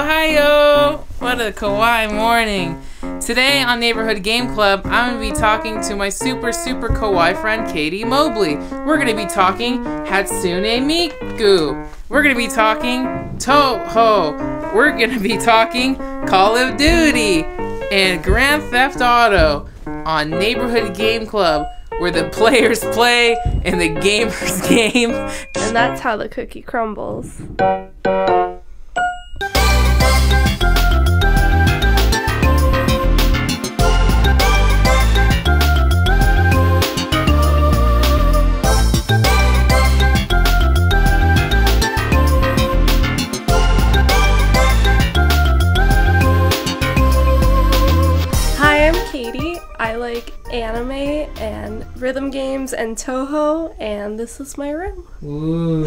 Ohio! What a kawaii morning. Today on Neighborhood Game Club, I'm going to be talking to my super kawaii friend Katherine Mobley. We're going to be talking Hatsune Miku. We're going to be talking Toho. We're going to be talking Call of Duty and Grand Theft Auto on Neighborhood Game Club, where the players play and the gamers game. And that's how the cookie crumbles. Hi, I'm Katie. I like anime and rhythm games and Toho, and this is my room. Ooh.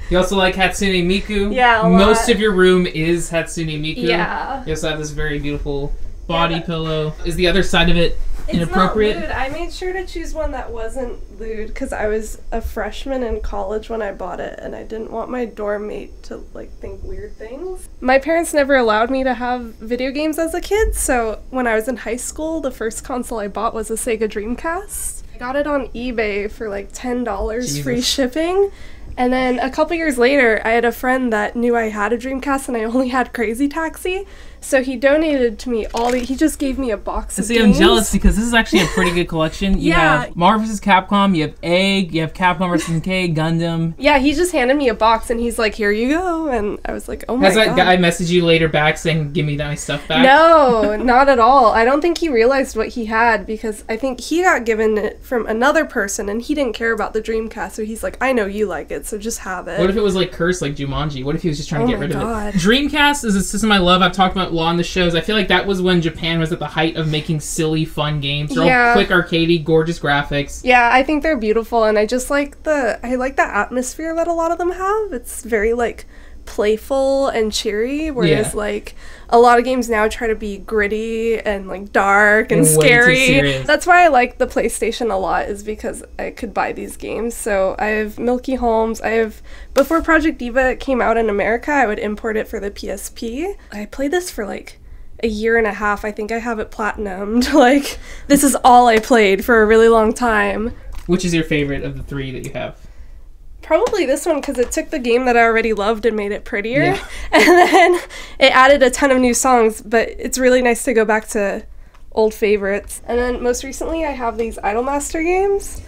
You also like Hatsune Miku? Yeah, a Most lot. of your room is Hatsune Miku. Yeah. You also have this very beautiful body pillow. Is the other side of it inappropriate? It's not lewd. I made sure to choose one that wasn't lewd because I was a freshman in college when I bought it, and I didn't want my dorm mate to think weird things. My parents never allowed me to have video games as a kid, so when I was in high school, the first console I bought was a Sega Dreamcast. I got it on eBay for like $10 free shipping. And then a couple years later, I had a friend that knew I had a Dreamcast and I only had Crazy Taxi. So he donated to me he just gave me a box of games. I'm jealous because this is actually a pretty good collection. You have Marvel vs. Capcom, you have Egg, you have Capcom vs. K, Gundam. Yeah, he just handed me a box and he's like, here you go. And I was like, oh my God. Has that guy messaged you later back saying, give me my stuff back? No, not at all. I don't think he realized what he had because I think he got given it from another person and he didn't care about the Dreamcast. So he's like, I know you like it, so just have it. What if it was like cursed like Jumanji? What if he was just trying to get rid of it? God. Dreamcast is a system I love. I've talked about a lot on the shows. I feel like that was when Japan was at the height of making silly, fun games. They're all quick, arcadey, gorgeous graphics. Yeah, I think they're beautiful, and I just like the atmosphere that a lot of them have. It's very like playful and cheery, whereas like a lot of games now try to be gritty and like dark and scary. That's why I like the PlayStation a lot, is because I could buy these games. So I have Milky Holmes. Before Project Diva came out in America, I would import it for the PSP. I played this for like a year and a half. I think I have it platinumed. Like, this is all I played for a really long time. Which is your favorite of the three that you have? Probably this one, because it took the game that I already loved and made it prettier. Yeah. And then it added a ton of new songs, but it's really nice to go back to old favorites. And then most recently I have these Idolmaster games,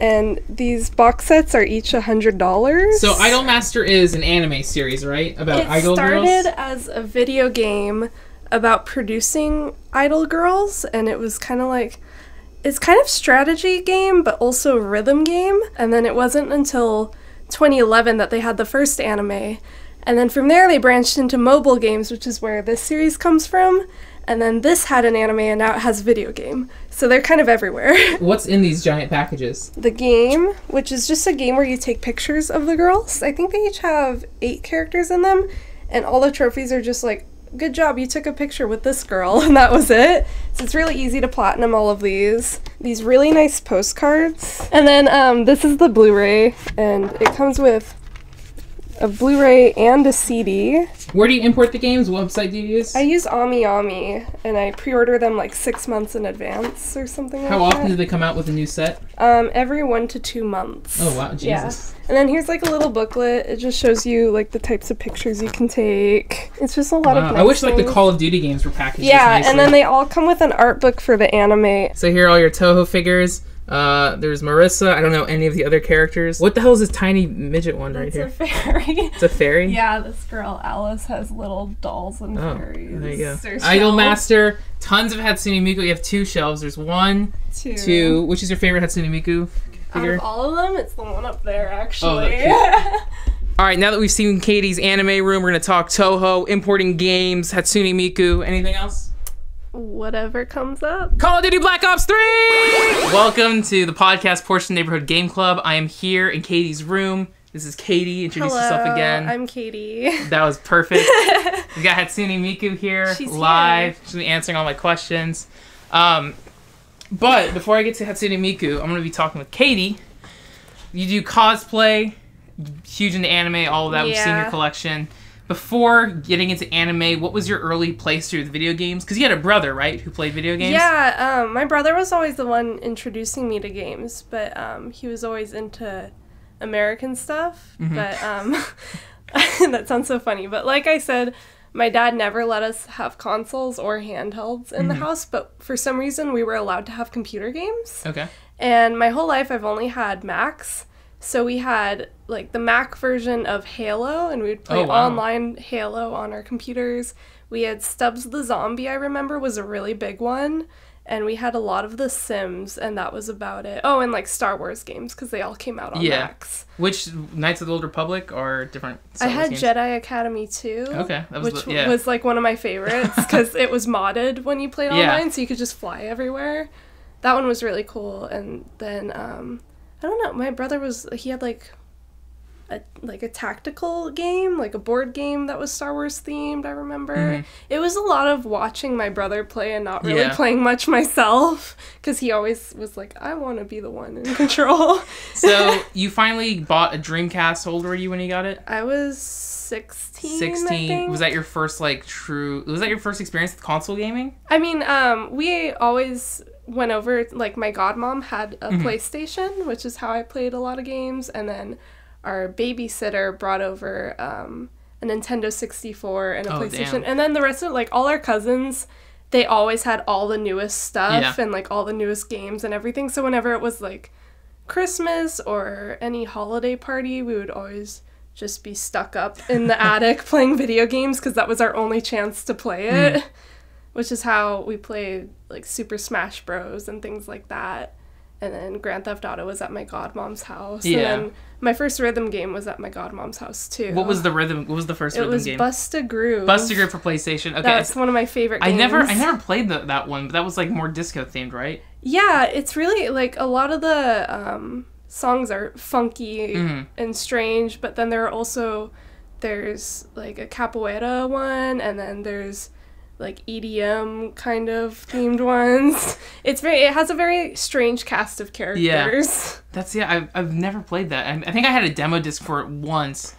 and these box sets are each $100. So Idolmaster is an anime series, right? About idol girls? It started as a video game about producing idol girls, and it was kind of like, it's kind of strategy game but also rhythm game. And then it wasn't until 2011 that they had the first anime, and then from there they branched into mobile games, which is where this series comes from. And then this had an anime, and now it has video game. So they're kind of everywhere. What's in these giant packages? The game, which is just a game where you take pictures of the girls. I think they each have 8 characters in them, and all the trophies are just like, good job, you took a picture with this girl, and that was it. So it's really easy to platinum all of these. These really nice postcards. And then this is the Blu-ray, and it comes with a Blu-ray and a CD. Where do you import the games? What website do you use? I use AmiAmi, and I pre-order them like 6 months in advance or something like that. How often do they come out with a new set? Every 1 to 2 months. Oh wow, Jesus. Yeah. And then here's like a little booklet. It just shows you like the types of pictures you can take. It's just a lot of nice I wish things. like the Call of Duty games were packaged Yeah, nicely. and then they all come with an art book for the anime. So here are all your Toho figures. There's Marissa. I don't know any of the other characters. What the hell is this tiny midget one right here? It's a fairy. It's a fairy? Yeah, this girl Alice has little dolls and fairies. There you go. Idolmaster. Tons of Hatsune Miku. You have 2 shelves. There's 1, 2. Which is your favorite Hatsune Miku figure? Out of all of them, it's the one up there, actually. Oh, all right, now that we've seen Katie's anime room, we're going to talk Toho, importing games, Hatsune Miku. Anything else? Whatever comes up. Call of Duty Black Ops 3! Welcome to the podcast portion of Neighborhood Game Club. I am here in Katie's room. This is Katie. Introduce yourself again. I'm Katie. That was perfect. We got Hatsune Miku here. She's live. Here. She's going to be answering all my questions. But before I get to Hatsune Miku, I'm going to be talking with Katie. You do cosplay, huge into anime, all of that. We've seen your collection. before getting into anime, what was your early playthrough with video games? Because you had a brother, right, who played video games? Yeah, my brother was always the one introducing me to games, but he was always into American stuff. But that sounds so funny. But like I said, my dad never let us have consoles or handhelds in the house, but for some reason we were allowed to have computer games. Okay. And my whole life I've only had Macs. So we had like the Mac version of Halo, and we would play online Halo on our computers. We had Stubbs the Zombie, I remember, was a really big one. And we had a lot of The Sims, and that was about it. Oh, and like Star Wars games, because they all came out on Macs. Which Knights of the Old Republic or different Star I had Wars Jedi Academy 2. Okay. That was which was like one of my favorites, because it was modded when you played online, so you could just fly everywhere. That one was really cool. And then, I don't know, my brother he had like a tactical game, like a board game that was Star Wars themed, I remember. It was a lot of watching my brother play and not really playing much myself, because he always was like, I want to be the one in control. So you finally bought a Dreamcast. How old were you when you got it? I was 16. 16. Was that your first was that your first experience with console gaming? I mean, we always went over, like my godmom had a PlayStation, which is how I played a lot of games, and then our babysitter brought over a Nintendo 64 and a PlayStation. Damn. And then the rest of like all our cousins, they always had all the newest stuff and like all the newest games and everything. So whenever it was like Christmas or any holiday party, we would always just be stuck up in the attic playing video games, because that was our only chance to play it, which is how we played like Super Smash Bros. And things like that. And then Grand Theft Auto was at my godmom's house. Yeah. And then my first rhythm game was at my godmom's house, too. What was the first rhythm game? It was Busta-Groove. Busta-Groove for PlayStation. Okay. That's one of my favorite games. I never played that one, but that was, like, more disco-themed, right? Yeah, it's really, like, a lot of the songs are funky and strange, but then there's, like, a capoeira one, and then there's like EDM kind of themed ones. It has a very strange cast of characters. Yeah. I've never played that. I think I had a demo disc for it once,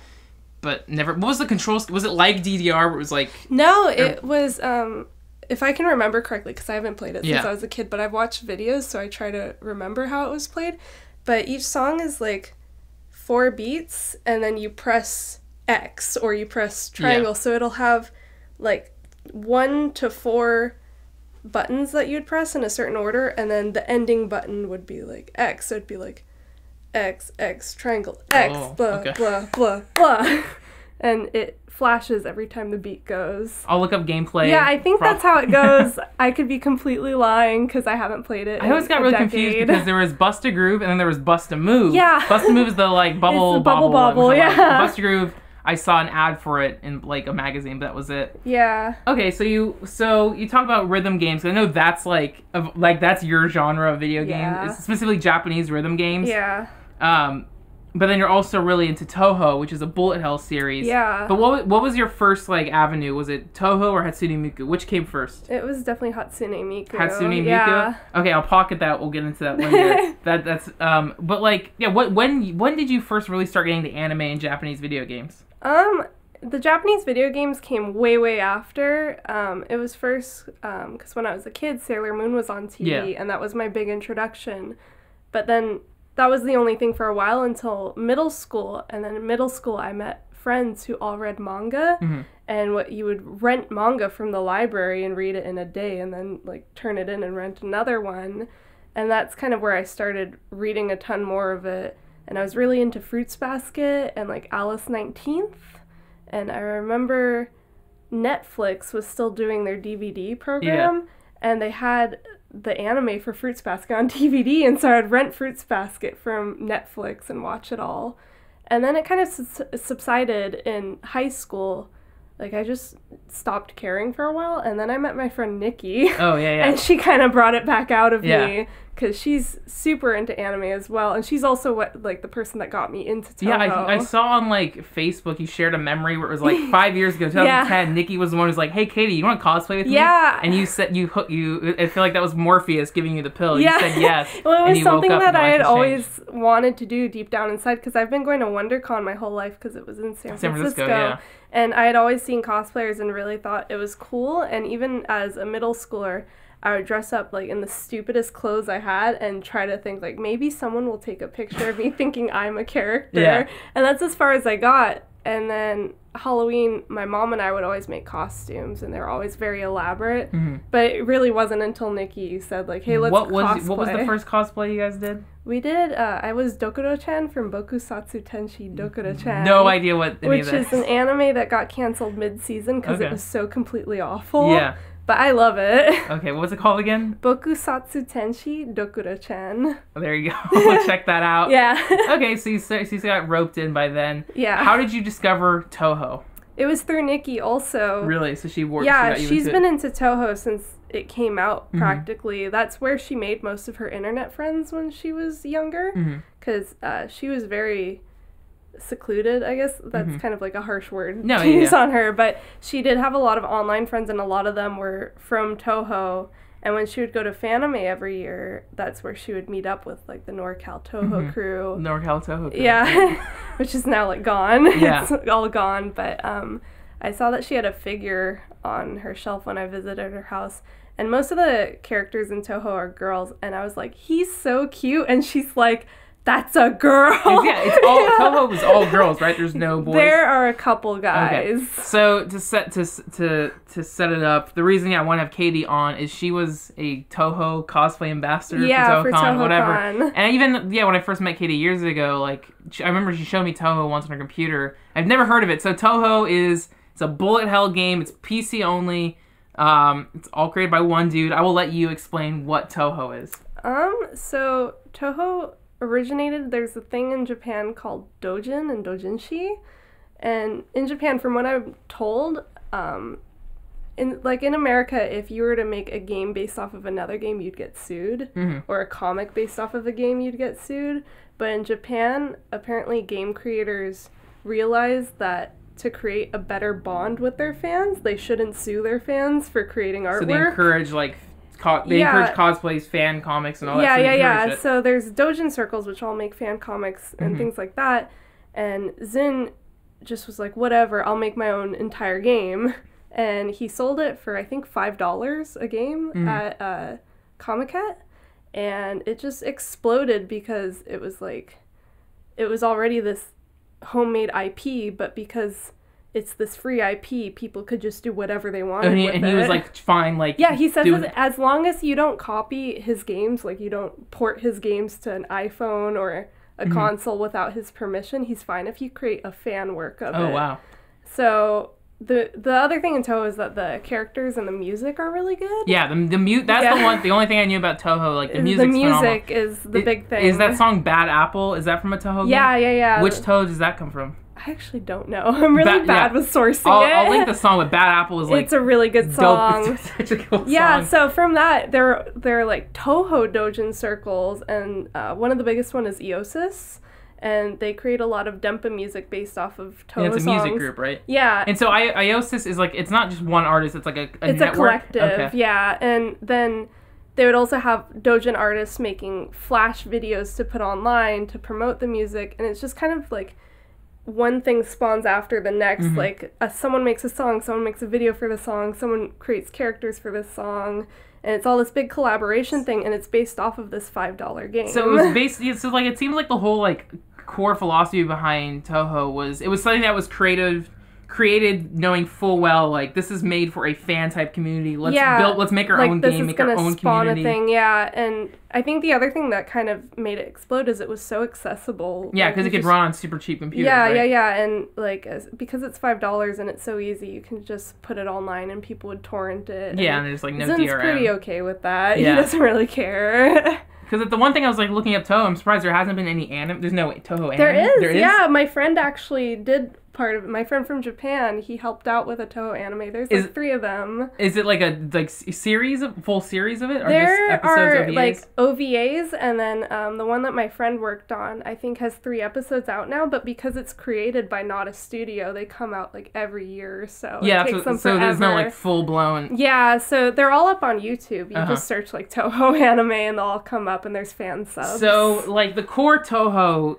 but never. What was the controls? Was it like DDR where it was like... No, it was, if I can remember correctly, because I haven't played it since I was a kid, but I've watched videos, so I try to remember how it was played. But each song is like 4 beats, and then you press X or you press triangle, so it'll have like 1 to 4 buttons that you'd press in a certain order, and then the ending button would be like X, so it'd be like X, X, triangle, X, blah, blah, blah, blah. And it flashes every time the beat goes. I'll look up gameplay. Yeah, I think that's how it goes. I could be completely lying because I haven't played it. I always got really confused because there was Busta-Groove and then there was Busta-Move. Yeah. Busta-Move is the like bubble it's the bobble, yeah. Busta-Groove, I saw an ad for it in like a magazine, but that was it. Yeah. Okay, so you talk about rhythm games. I know that's like that's your genre of video games, specifically Japanese rhythm games. Yeah. But then you're also really into Toho, which is a bullet hell series. Yeah. But what was your first like avenue? Was it Toho or Hatsune Miku? Which came first? It was definitely Hatsune Miku. Hatsune Miku? Yeah. Okay, I'll pocket that. We'll get into that later. that's but like when did you first really start getting the anime and Japanese video games? The Japanese video games came way after. It was first because when I was a kid, Sailor Moon was on TV, and that was my big introduction. But then that was the only thing for a while until middle school, and then in middle school I met friends who all read manga, and you would rent manga from the library and read it in a day, and then like turn it in and rent another one, and that's kind of where I started reading a ton more of it. And I was really into Fruits Basket and like Alice 19th, and I remember Netflix was still doing their DVD program, and they had the anime for Fruits Basket on DVD, and so I'd rent Fruits Basket from Netflix and watch it all. And then it kind of subsided in high school. Like, I just stopped caring for a while, and then I met my friend Nikki. Oh, yeah. And she kind of brought it back out of me, because she's super into anime as well, and she's also the person that got me into Toho. Yeah, I saw on Facebook you shared a memory where it was 5 years ago, 2010. Nikki was the one who was like, "Hey, Katie, you want to cosplay with me?" Yeah, and you said you. I feel like that was Morpheus giving you the pill. Yeah. You said yes. Well, it was something that I had always wanted to do deep down inside, because I've been going to WonderCon my whole life because it was in San Francisco. Yeah. And I had always seen cosplayers and really thought it was cool. And even as a middle schooler, I would dress up in the stupidest clothes I had and try to think maybe someone will take a picture of me thinking I'm a character. Yeah. And that's as far as I got. And then Halloween, my mom and I would always make costumes, and they were always very elaborate. Mm-hmm. But it really wasn't until Nikki said, hey, let's cosplay. What was the first cosplay you guys did? We did, I was Dokuro-chan from Bokusatsu Tenshi Dokuro-chan. No idea what any of that is. Which is an anime that got canceled mid-season because it was so completely awful. Yeah. But I love it. Okay, what was it called again? Bokusatsu Tenshi Dokuro-chan. Oh, there you go. We'll check that out. Yeah. Okay, so you got roped in by then. Yeah. How did you discover Toho? It was through Nikki also. Really? So she worked. Yeah, she's been into Toho since it came out practically. Mm-hmm. That's where she made most of her internet friends when she was younger. Because she was very secluded, I guess. That's kind of a harsh word to use on her. But she did have a lot of online friends, and a lot of them were from Toho. And when she would go to Fanime every year, that's where she would meet up with the NorCal Toho crew. NorCal Toho crew. Yeah, which is now gone. Yeah. It's all gone. But I saw that she had a figure on her shelf when I visited her house. And most of the characters in Toho are girls. And I was like, he's so cute. And she's like, that's a girl. Yeah, it's all Toho was all girls, right? There's no boys. There are a couple guys. Okay. So to set it up, the reason I want to have Katie on is she was a Toho cosplay ambassador for TohoCon, whatever. And even when I first met Katie years ago, I remember she showed me Toho once on her computer. I've never heard of it. So Toho it's a bullet hell game. It's PC only. It's all created by one dude. I will let you explain what Toho is. So Toho originated, there's a thing in Japan called dojin and dojinshi, and in Japan, from what I'm told, in America, if you were to make a game based off of another game, you'd get sued, or a comic based off of a game, you'd get sued. But in Japan, apparently game creators realized that to create a better bond with their fans, they shouldn't sue their fans for creating artwork. So they encourage encourage cosplays, fan comics, and all that. Yeah. So there's doujin circles, which all make fan comics and things like that. And Zin just was like, whatever, I'll make my own entire game. And he sold it for, I think, $5 a game at Comiket. And it just exploded because it was it was already this homemade IP, but because it's this free IP, people could just do whatever they wanted with it. And he was fine, yeah, he says as long as you don't copy his games, you don't port his games to an iPhone or a console without his permission, he's fine if you create a fan work of it. Oh, wow. So the other thing in Toho is that the characters and the music are really good. Yeah, the only thing I knew about Toho, the music's phenomenal. The music is the big thing. Is that song Bad Apple? Is that from a Toho game? Yeah. Which Toho does that come from? I actually don't know. I'm really bad with sourcing it. I'll link the song with Bad Apple. It's a really good song. Dope. It's such a cool song. Yeah, so from that, there are Toho doujin circles, and one of the biggest one is Eosis, and they create a lot of Dempa music based off of Toho songs. It's a music group, right? Yeah. And so Eosis is it's not just one artist, it's a network? It's a collective, yeah. And then they would also have doujin artists making flash videos to put online to promote the music, and it's just kind of one thing spawns after the next. Someone makes a song, someone makes a video for the song, someone creates characters for this song, and it's all this big collaboration thing, and it's based off of this $5 game. So it was basically, it seems like the whole core philosophy behind Toho was something that was created knowing full well this is made for a fan type community. Let's make our own game, make our own community. Thing, yeah. And I think the other thing that kind of made it explode is it was so accessible. Yeah, because it could run on super cheap computers. Yeah, right? yeah. And because it's $5 and it's so easy, you can just put it online and people would torrent it. Yeah, and there's no Zin's DRM. Pretty okay with that. Yeah. He doesn't really care. Because the one thing I was looking up Toho, I'm surprised there hasn't been any anime. There's no Toho anime. There is. Yeah, my friend actually did part of it. My friend from Japan, he helped out with a Toho anime. There's like 3 of them. Is it like a full series of it, or there just episodes are OVAs? like OVAs, and then the one that my friend worked on, I think, has 3 episodes out now. But because it's created by not a studio, they come out like every year or so. Yeah, it takes them so forever. there's no like full blown. Yeah, so they're all up on YouTube. You just search like Toho anime, and they'll all come up, and there's fan subs. So like the core Toho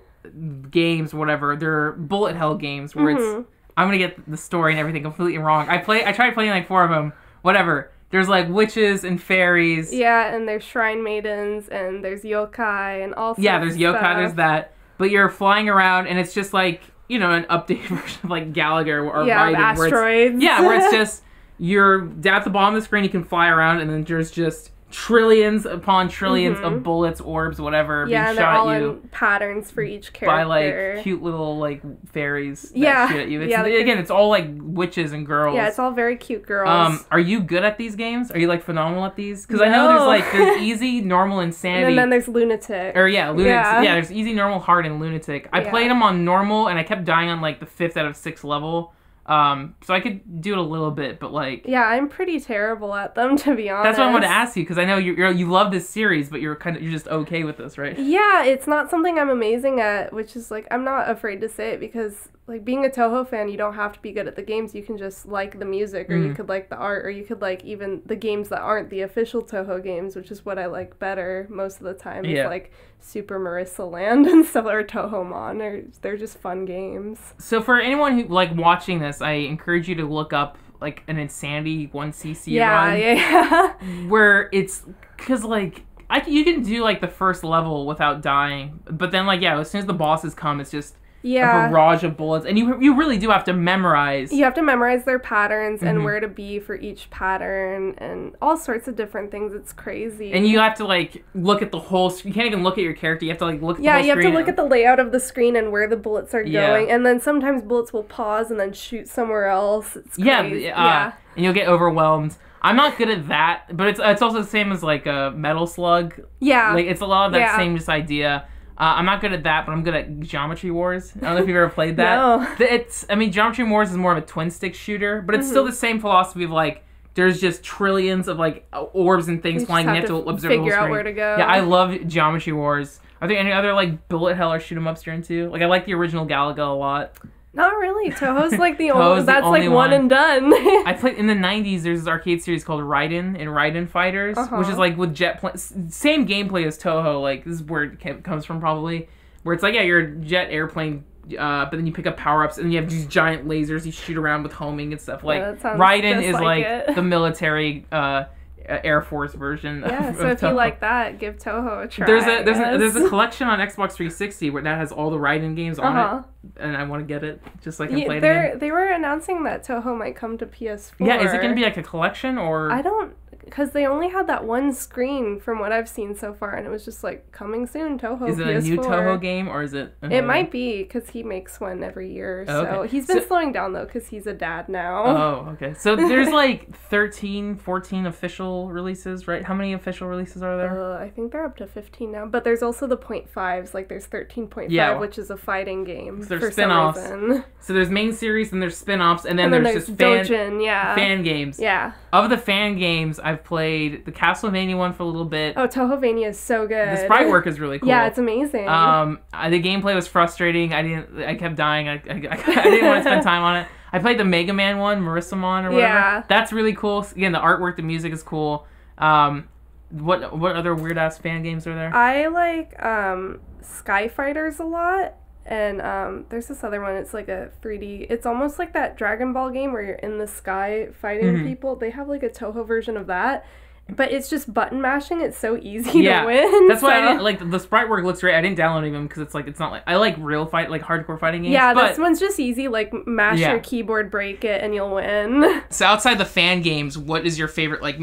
games, whatever, they're bullet hell games where it's, I'm gonna get the story and everything completely wrong. I tried playing like 4 of them, whatever. There's like witches and fairies. Yeah, and there's shrine maidens, and there's yokai, and all sorts there's yokai, stuff. there's that. But you're flying around, and it's just like, you know, an updated version of like Gallagher or Raiden. Asteroids. Where it's just, you're at the bottom of the screen, you can fly around, and then there's just trillions upon trillions of bullets, orbs, whatever, being and shot they're all at you in patterns for each character. by like cute little like fairies that shoot at you. Again, it's all like witches and girls. Yeah, it's all very cute girls. Are you good at these games? Are you like phenomenal at these? Because I know there's easy, normal, insanity. And then there's lunatic. Lunatic. Yeah, there's easy, normal, hard, and lunatic. I played them on normal, and I kept dying on like the 5th out of 6th level. So I could do it a little bit, but like... Yeah, I'm pretty terrible at them, to be honest. That's why I wanted to ask you, because I know you love this series, but you're just okay with this, right? Yeah, it's not something I'm amazing at, which is like, I'm not afraid to say it, because like being a Toho fan, you don't have to be good at the games. You can just like the music, or you could like the art, or you could like even the games that aren't the official Toho games, which is what I like better most of the time. It's like Super Marissa Land and stuff, or Tohomon, they're just fun games. So for anyone who like watching this, I encourage you to look up like an Insanity 1cc run. Yeah. Where it's, because like you can do like the first level without dying, but then like as soon as the bosses come, it's just a barrage of bullets, and you really do have to memorize. You have to memorize their patterns and where to be for each pattern and all sorts of different things. It's crazy. And you have to like look at the whole. You can't even look at your character. You have to like look at the whole screen. Yeah, you have to look at the layout of the screen and where the bullets are going. And then sometimes bullets will pause and then shoot somewhere else. It's crazy. And you'll get overwhelmed. I'm not good at that, but it's also the same as like a Metal Slug. Yeah. Like it's a lot of that same just idea. I'm not good at that, but I'm good at Geometry Wars. I don't know if you've ever played that. No. Geometry Wars is more of a twin-stick shooter, but it's still the same philosophy of, like, there's just trillions of, like, orbs and things flying, and you have to observe the whole figure out screen. where to go. Yeah, I love Geometry Wars. Are there any other, like, bullet hell or shoot-'em-ups you're into? Like, I like the original Galaga a lot. Not really. Toho's like the only... That's like one and done. I played... In the 90s, there's this arcade series called Raiden and Raiden Fighters, which is like with same gameplay as Toho. Like, this is where it comes from probably. Where it's like, you're a jet airplane, but then you pick up power-ups, and you have these giant lasers you shoot around with homing and stuff. Like, Raiden is like the military... Air Force version. Yeah, so if you like that, give Toho a try. There's a collection on Xbox 360 where that has all the Raiden games on it, and I want to get it just so I can play it again. They were announcing that Toho might come to PS4. Yeah, is it going to be like a collection or? I don't, because they only had that one screen from what I've seen so far, and it was just like coming soon, Toho. Is it PS4. a new Toho game or is it? It might be because he makes one every year. So he's been slowing down though because he's a dad now. Oh, okay. So there's like 13, 14 official releases, right? How many official releases are there? I think they're up to 15 now. But there's also the 0.5s. Like there's 13.5, which is a fighting game. There's spin-offs. So there's main series and there's spin-offs, and then there's just fan games. Yeah. Of the fan games, I've played the Castlevania one for a little bit. Oh, Tohovania is so good. The sprite work is really cool. Yeah, it's amazing. The gameplay was frustrating. I kept dying. I didn't want to spend time on it. I played the Mega Man one, Marissamon or whatever. Yeah. That's really cool. Again, the artwork, the music is cool. What other weird ass fan games are there? I like Skyfighters a lot. And there's this other one. It's like a 3D. It's almost like that Dragon Ball game where you're in the sky fighting people. They have like a Toho version of that. But it's just button mashing. It's so easy to win. That's why I didn't, like, the sprite work looks great. I didn't download them because it's not like, I like real fight, like hardcore fighting games. Yeah, this one's just easy. Like, mash your keyboard, break it, and you'll win. So outside the fan games, what is your favorite, like, of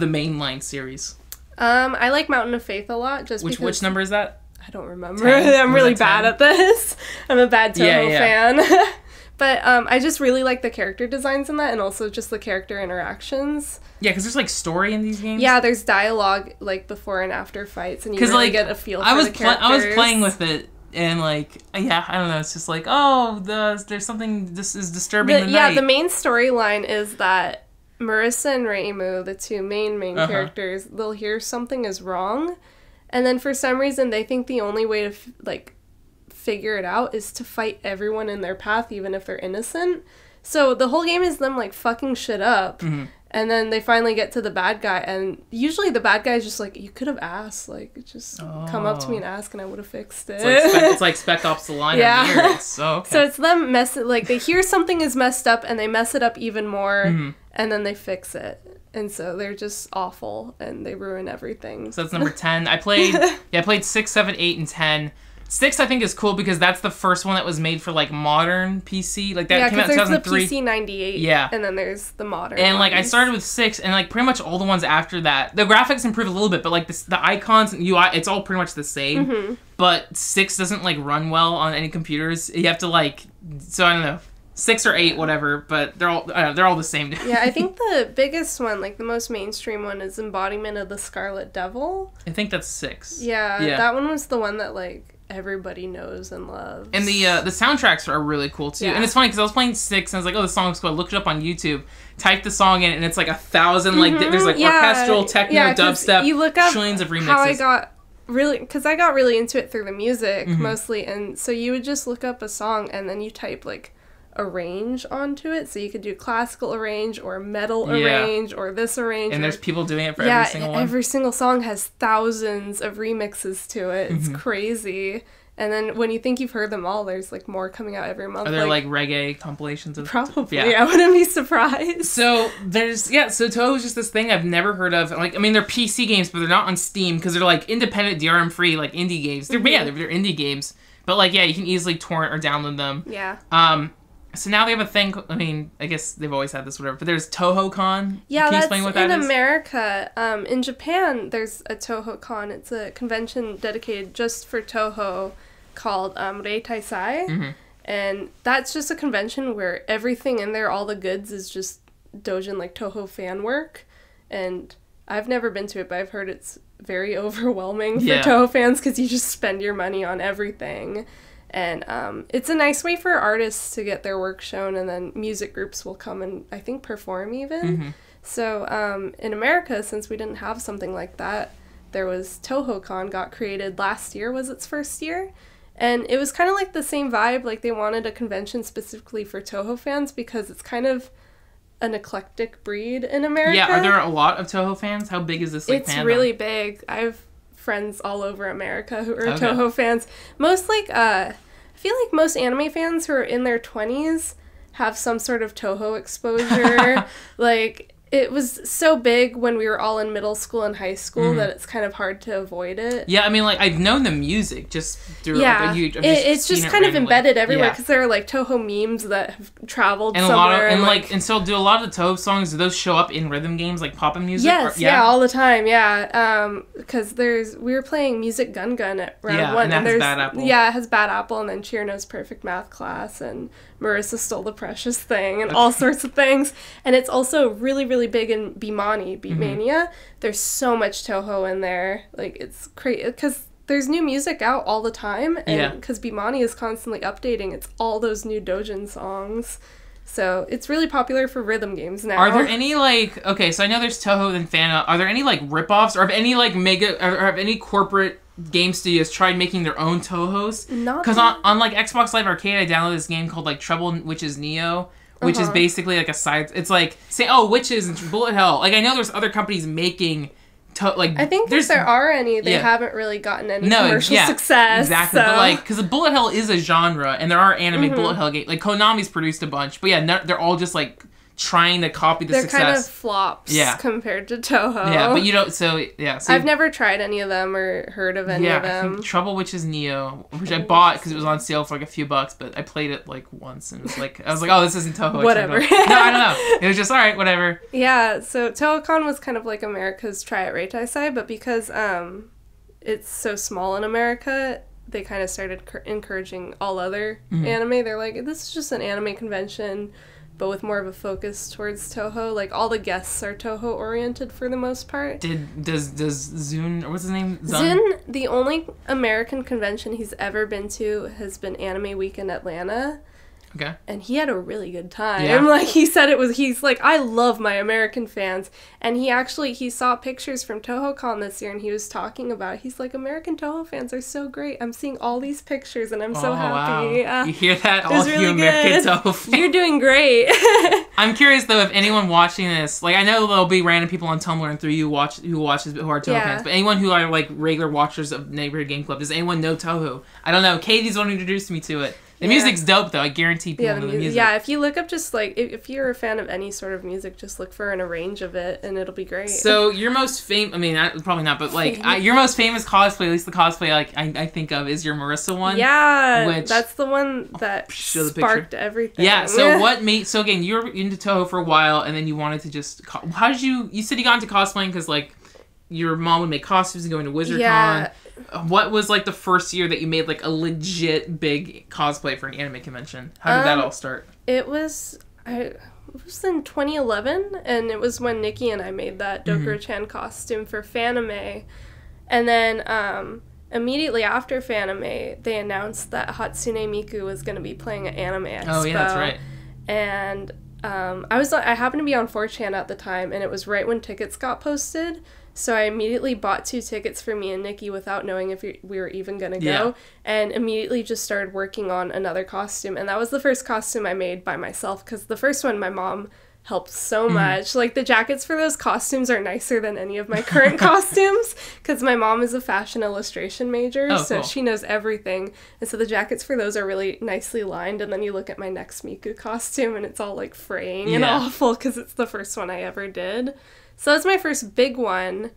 the mainline series? I like Mountain of Faith a lot. Which number is that? I don't remember. 10? I'm really bad at this. I'm a bad Toho fan. But I just really like the character designs in that, and also just the character interactions. Yeah, because there's like story in these games. Yeah, there's dialogue like before and after fights, and you really get a feel for the characters. I was playing with it And, like, yeah, I don't know. It's just like, oh, there's something, this is disturbing the night. Yeah, the main storyline is that Marissa and Reimu, the two main characters, they'll hear something is wrong. And then for some reason, they think the only way to, figure it out is to fight everyone in their path, even if they're innocent. So the whole game is them, fucking shit up. Mm-hmm. And then they finally get to the bad guy, and usually the bad guy is just like, you could have asked, just come up to me and ask, and I would have fixed it. It's like Spec Ops: The Line. Yeah. Okay. So it's them they hear something is messed up, and they mess it up even more, and then they fix it. And so they're just awful, and they ruin everything. So that's number 10. I played 6, 7, 8, and 10. 6, I think, is cool because that's the first one that was made for, modern PC. That came out in 2003. Yeah, because there's the PC 98, yeah. And then there's the modern And, ones. I started with 6, and, pretty much all the ones after that, the graphics improved a little bit, but, the icons and UI, it's all pretty much the same. Mm-hmm. But 6 doesn't, run well on any computers. You have to, so I don't know. 6 or 8, whatever, but they're all the same. Yeah, I think the biggest one, the most mainstream one, is Embodiment of the Scarlet Devil. I think that's 6. Yeah, that one was the one that, everybody knows and loves. And the soundtracks are really cool too. Yeah. And it's funny because I was playing 6 and I was like, oh, the song's cool. I looked it up on YouTube, typed the song in, and it's 1,000 there's orchestral, techno, dubstep, you look up trillions of remixes. How I got because I got really into it through the music mostly, and so you would just look up a song and then you type arrange onto it, so you could do classical arrange or metal arrange or this arrange. And there's people doing it for every single one. Every single song has thousands of remixes to it. It's crazy. And then when you think you've heard them all, there's more coming out every month. Are there reggae compilations of probably? Yeah. I wouldn't be surprised. So there's so Toho is just this thing I've never heard of. They're PC games, but they're not on Steam because they're independent DRM free indie games. They're they're indie games, but you can easily torrent or download them. Yeah. So now they have a thing, I guess they've always had this, whatever, but there's TohoCon. Yeah, Can you that's explain what that in is? America. In Japan, there's a TohoCon. It's a convention dedicated just for Toho called Rei Taisai. Mm-hmm. And that's just a convention where everything in there, all the goods, is just doujin, Toho fan work. And I've never been to it, but I've heard it's very overwhelming for Toho fans because you just spend your money on everything. And it's a nice way for artists to get their work shown, and then music groups will come and, I think, perform even. Mm-hmm. So in America, since we didn't have something like that, there was TohoCon, got created last year, was its first year. And it was kind of the same vibe, they wanted a convention specifically for Toho fans because it's kind of an eclectic breed in America. Yeah, are there a lot of Toho fans? How big is this It's fandom? really big. I've friends all over America who are Toho fans. Most I feel most anime fans who are in their 20s have some sort of Toho exposure. It was so big when we were all in middle school and high school that it's kind of hard to avoid it. Yeah, I've known the music just through a huge... it's just kind of embedded everywhere because there are Toho memes that have traveled and somewhere. And so do a lot of the Toho songs, do those show up in rhythm games pop-up music? Yes, all the time, yeah. Because we were playing Music Gun Gun at round 1. And there's Bad Apple. Yeah, it has Bad Apple, and then Chirno's Perfect Math Class, and Marissa Stole the Precious Thing, and all sorts of things. And it's also really, really big in Beatmania. Mm-hmm. There's so much Toho in there. It's crazy because there's new music out all the time, and because Beatmania is constantly updating, it's all those new doujin songs. So it's really popular for rhythm games now. Are there any okay, so I know there's Toho and Fana. Are there any ripoffs, or have any mega, or have any corporate game studios tried making their own Tohos? Not because on Xbox Live Arcade, I downloaded this game called Trouble Witches Neo, which is basically a side. It's witches and bullet hell. I know there's other companies making. I think if there are any, they haven't really gotten any commercial success. Exactly, so. But because bullet hell is a genre, and there are anime bullet hell games. Konami's produced a bunch, but they're all just trying to copy the success. They're kind of flops compared to Toho. Yeah, but you don't. So I've never tried any of them or heard of any of them. I think Trouble Witches Neo, which I bought because it was on sale for a few bucks, but I played it once and it was I was oh, this isn't Toho. Whatever. No, I don't know. It was just alright, whatever. Yeah, so TohoCon was kind of America's try at Rei Taisai, but because it's so small in America, they kind of started encouraging all other anime. They're this is just an anime convention. but with more of a focus towards Toho. Like, all the guests are Toho-oriented for the most part. Does Zun, or what's his name? Zun, the only American convention he's ever been to has been Anime Week in Atlanta. Okay. And he had a really good time. Yeah. Like, he said he's like, I love my American fans. And he saw pictures from TohoCon this year, and he was talking about it. He's like, American Toho fans are so great. I'm seeing all these pictures, and I'm so happy. Wow. You hear that? All really you American good. Toho fans. You're doing great. I'm curious, though, if anyone watching this, like, I know there'll be random people on Tumblr and through you who are Toho fans, but anyone who are, like, regular watchers of Neighborhood Game Club, does anyone know Toho? I don't know. Katie's the one who introduced me to it. The music's dope, though. I guarantee people know the music. Yeah, if you look up just, like, if you're a fan of any sort of music, just look for a range of it, and it'll be great. So, your most famous, I mean, probably not, but, like, your most famous cosplay, at least the cosplay I think of, is your Marissa one. Yeah, that's the one that sparked everything. Yeah, so so again, you were into Toho for a while, and then you wanted to just, how did you said you got into cosplaying because, like, your mom would make costumes and go into WizardCon. Yeah. What was, like, the first year that you made, like, a legit big cosplay for an anime convention? How did that all start? It was in 2011, and it was when Nikki and I made that Dokuro-chan costume for Fanime. And then immediately after Fanime, they announced that Hatsune Miku was going to be playing at Anime Expo. Oh, yeah, that's right. And I happened to be on 4chan at the time, and it was right when tickets got posted. So I immediately bought 2 tickets for me and Nikki without knowing if we were even going to go, and immediately just started working on another costume. And that was the first costume I made by myself, because the first one my mom helped so much. Like, the jackets for those costumes are nicer than any of my current costumes, because my mom is a fashion illustration major, so she knows everything. And so the jackets for those are really nicely lined, and then you look at my next Miku costume, and it's all, like, fraying and awful, because it's the first one I ever did. So that's my first big one.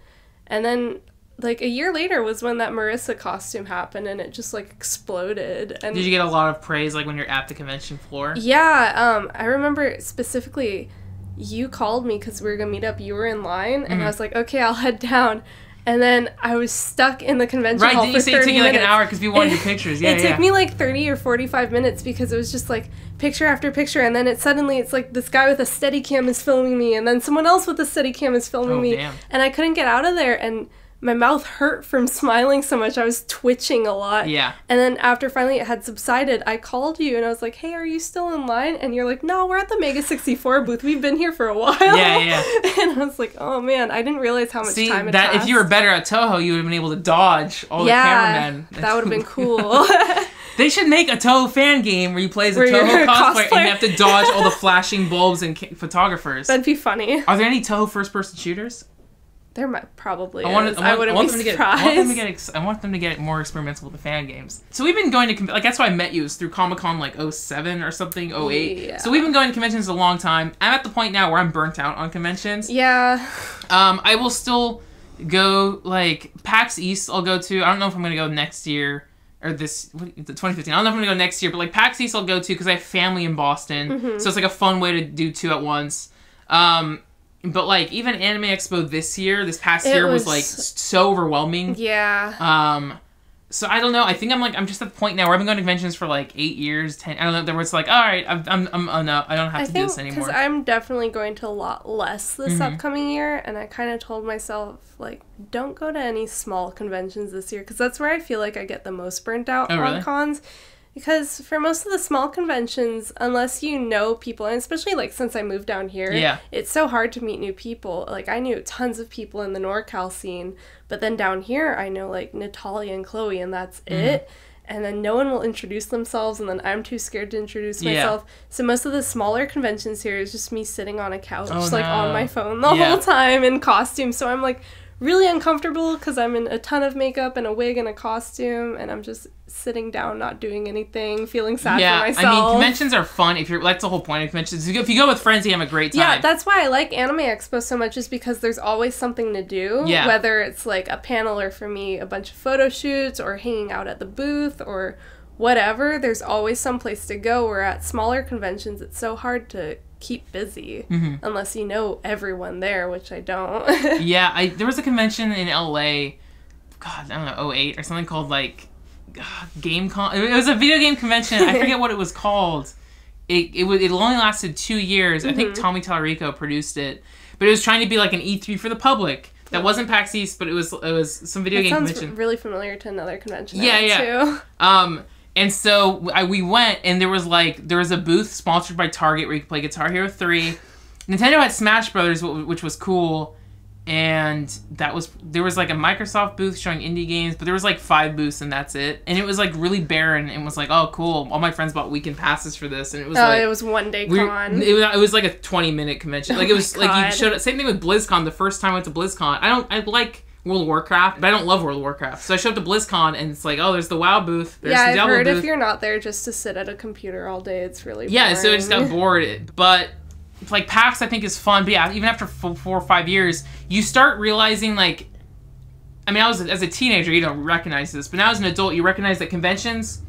And then, like, a year later was when that Marissa costume happened, and it just, like, exploded. And did you get a lot of praise, like, when you're at the convention floor? Yeah, I remember specifically you called me because we were going to meet up. You were in line, and I was like, okay, I'll head down. And then I was stuck in the convention hall for 30 minutes. Right, didn't you say it took you like an hour because we wanted your pictures? Yeah, it took me like 30 or 45 minutes because it was just like picture after picture, and then it's like this guy with a Steadicam is filming me, and then someone else with a Steadicam is filming me. Damn. And I couldn't get out of there, and my mouth hurt from smiling so much. I was twitching a lot. Yeah. And then after finally it had subsided, I called you and I was like, hey, are you still in line? And you're like, no, we're at the Mega 64 booth. We've been here for a while. Yeah. And I was like, oh man, I didn't realize how much time had passed. If you were better at Toho, you would have been able to dodge all the cameramen. That would have been cool. They should make a Toho fan game where you play as a Toho cosplayer and you have to dodge all the flashing bulbs and photographers. That'd be funny. Are there any Toho first-person shooters? There probably is. I wouldn't be surprised. I want them to get more experimental with the fan games. So we've been going to, like, that's why I met you, is through Comic-Con, like, 07 or something, 08. Yeah. So we've been going to conventions a long time. I'm at the point now where I'm burnt out on conventions. Yeah. I will still go, like, PAX East I'll go to. I don't know if I'm going to go next year. Or the 2015. I don't know if I'm going to go next year, but, like, PAX East I'll go to because I have family in Boston. Mm-hmm. So it's, like, a fun way to do 2 at once. But, like, even Anime Expo this past year was, like, so overwhelming. Yeah. So I don't know. I think I'm just at the point now where I've been going to conventions for, like, 8 years, 10. I don't know. There was like, all right, I'm no, I don't have to do this anymore. Because I'm definitely going to a lot less this upcoming year, and I kind of told myself, like, don't go to any small conventions this year, because that's where I feel like I get the most burnt out on cons. Because for most of the small conventions, unless you know people, and especially, like, since I moved down here, it's so hard to meet new people. Like, I knew tons of people in the NorCal scene, but then down here, I know, like, Natalia and Chloe, and that's it. And then no one will introduce themselves, and then I'm too scared to introduce myself. So most of the smaller conventions here is just me sitting on a couch, like, on my phone the whole time in costume. So I'm, like, really uncomfortable because I'm in a ton of makeup and a wig and a costume, and I'm just sitting down, not doing anything, feeling sad for myself. I mean, conventions are fun. That's the whole point of conventions. If you go with friends, you have a great time. Yeah, that's why I like Anime Expo so much, is because there's always something to do. Yeah. Whether it's like a panel, or for me, a bunch of photo shoots, or hanging out at the booth, or whatever. There's always some place to go. Where at smaller conventions, it's so hard to keep busy unless you know everyone there, which I don't. There was a convention in LA, God, I don't know, 08 or something called, like, GameCon. It was a video game convention. I forget what it was called. it only lasted 2 years. I think Tommy Tallarico produced it, but it was trying to be like an E3 for the public. That wasn't PAX East, but it was some video game convention. Sounds really familiar to another convention. Yeah. And so we went, and there was a booth sponsored by Target where you could play Guitar Hero 3. Nintendo had Smash Brothers, which was cool, and there was like a Microsoft booth showing indie games, but there was like 5 booths and that's it. And it was like really barren, and was like, oh cool, all my friends bought weekend passes for this, and it was it was one day con. It was like a 20-minute convention. Like it was like you showed same thing with BlizzCon. The first time I went to BlizzCon, I like World of Warcraft, but I don't love World of Warcraft. So I showed up to BlizzCon, and it's like, oh, there's the WoW booth. There's the Diablo I've heard booth. if you're not there just to sit at a computer all day, it's really boring. Yeah, so I just got bored. But like PAX, I think is fun. But yeah, even after 4 or 5 years, you start realizing like, I mean, as a teenager, you don't recognize this, but now as an adult, you recognize that conventions.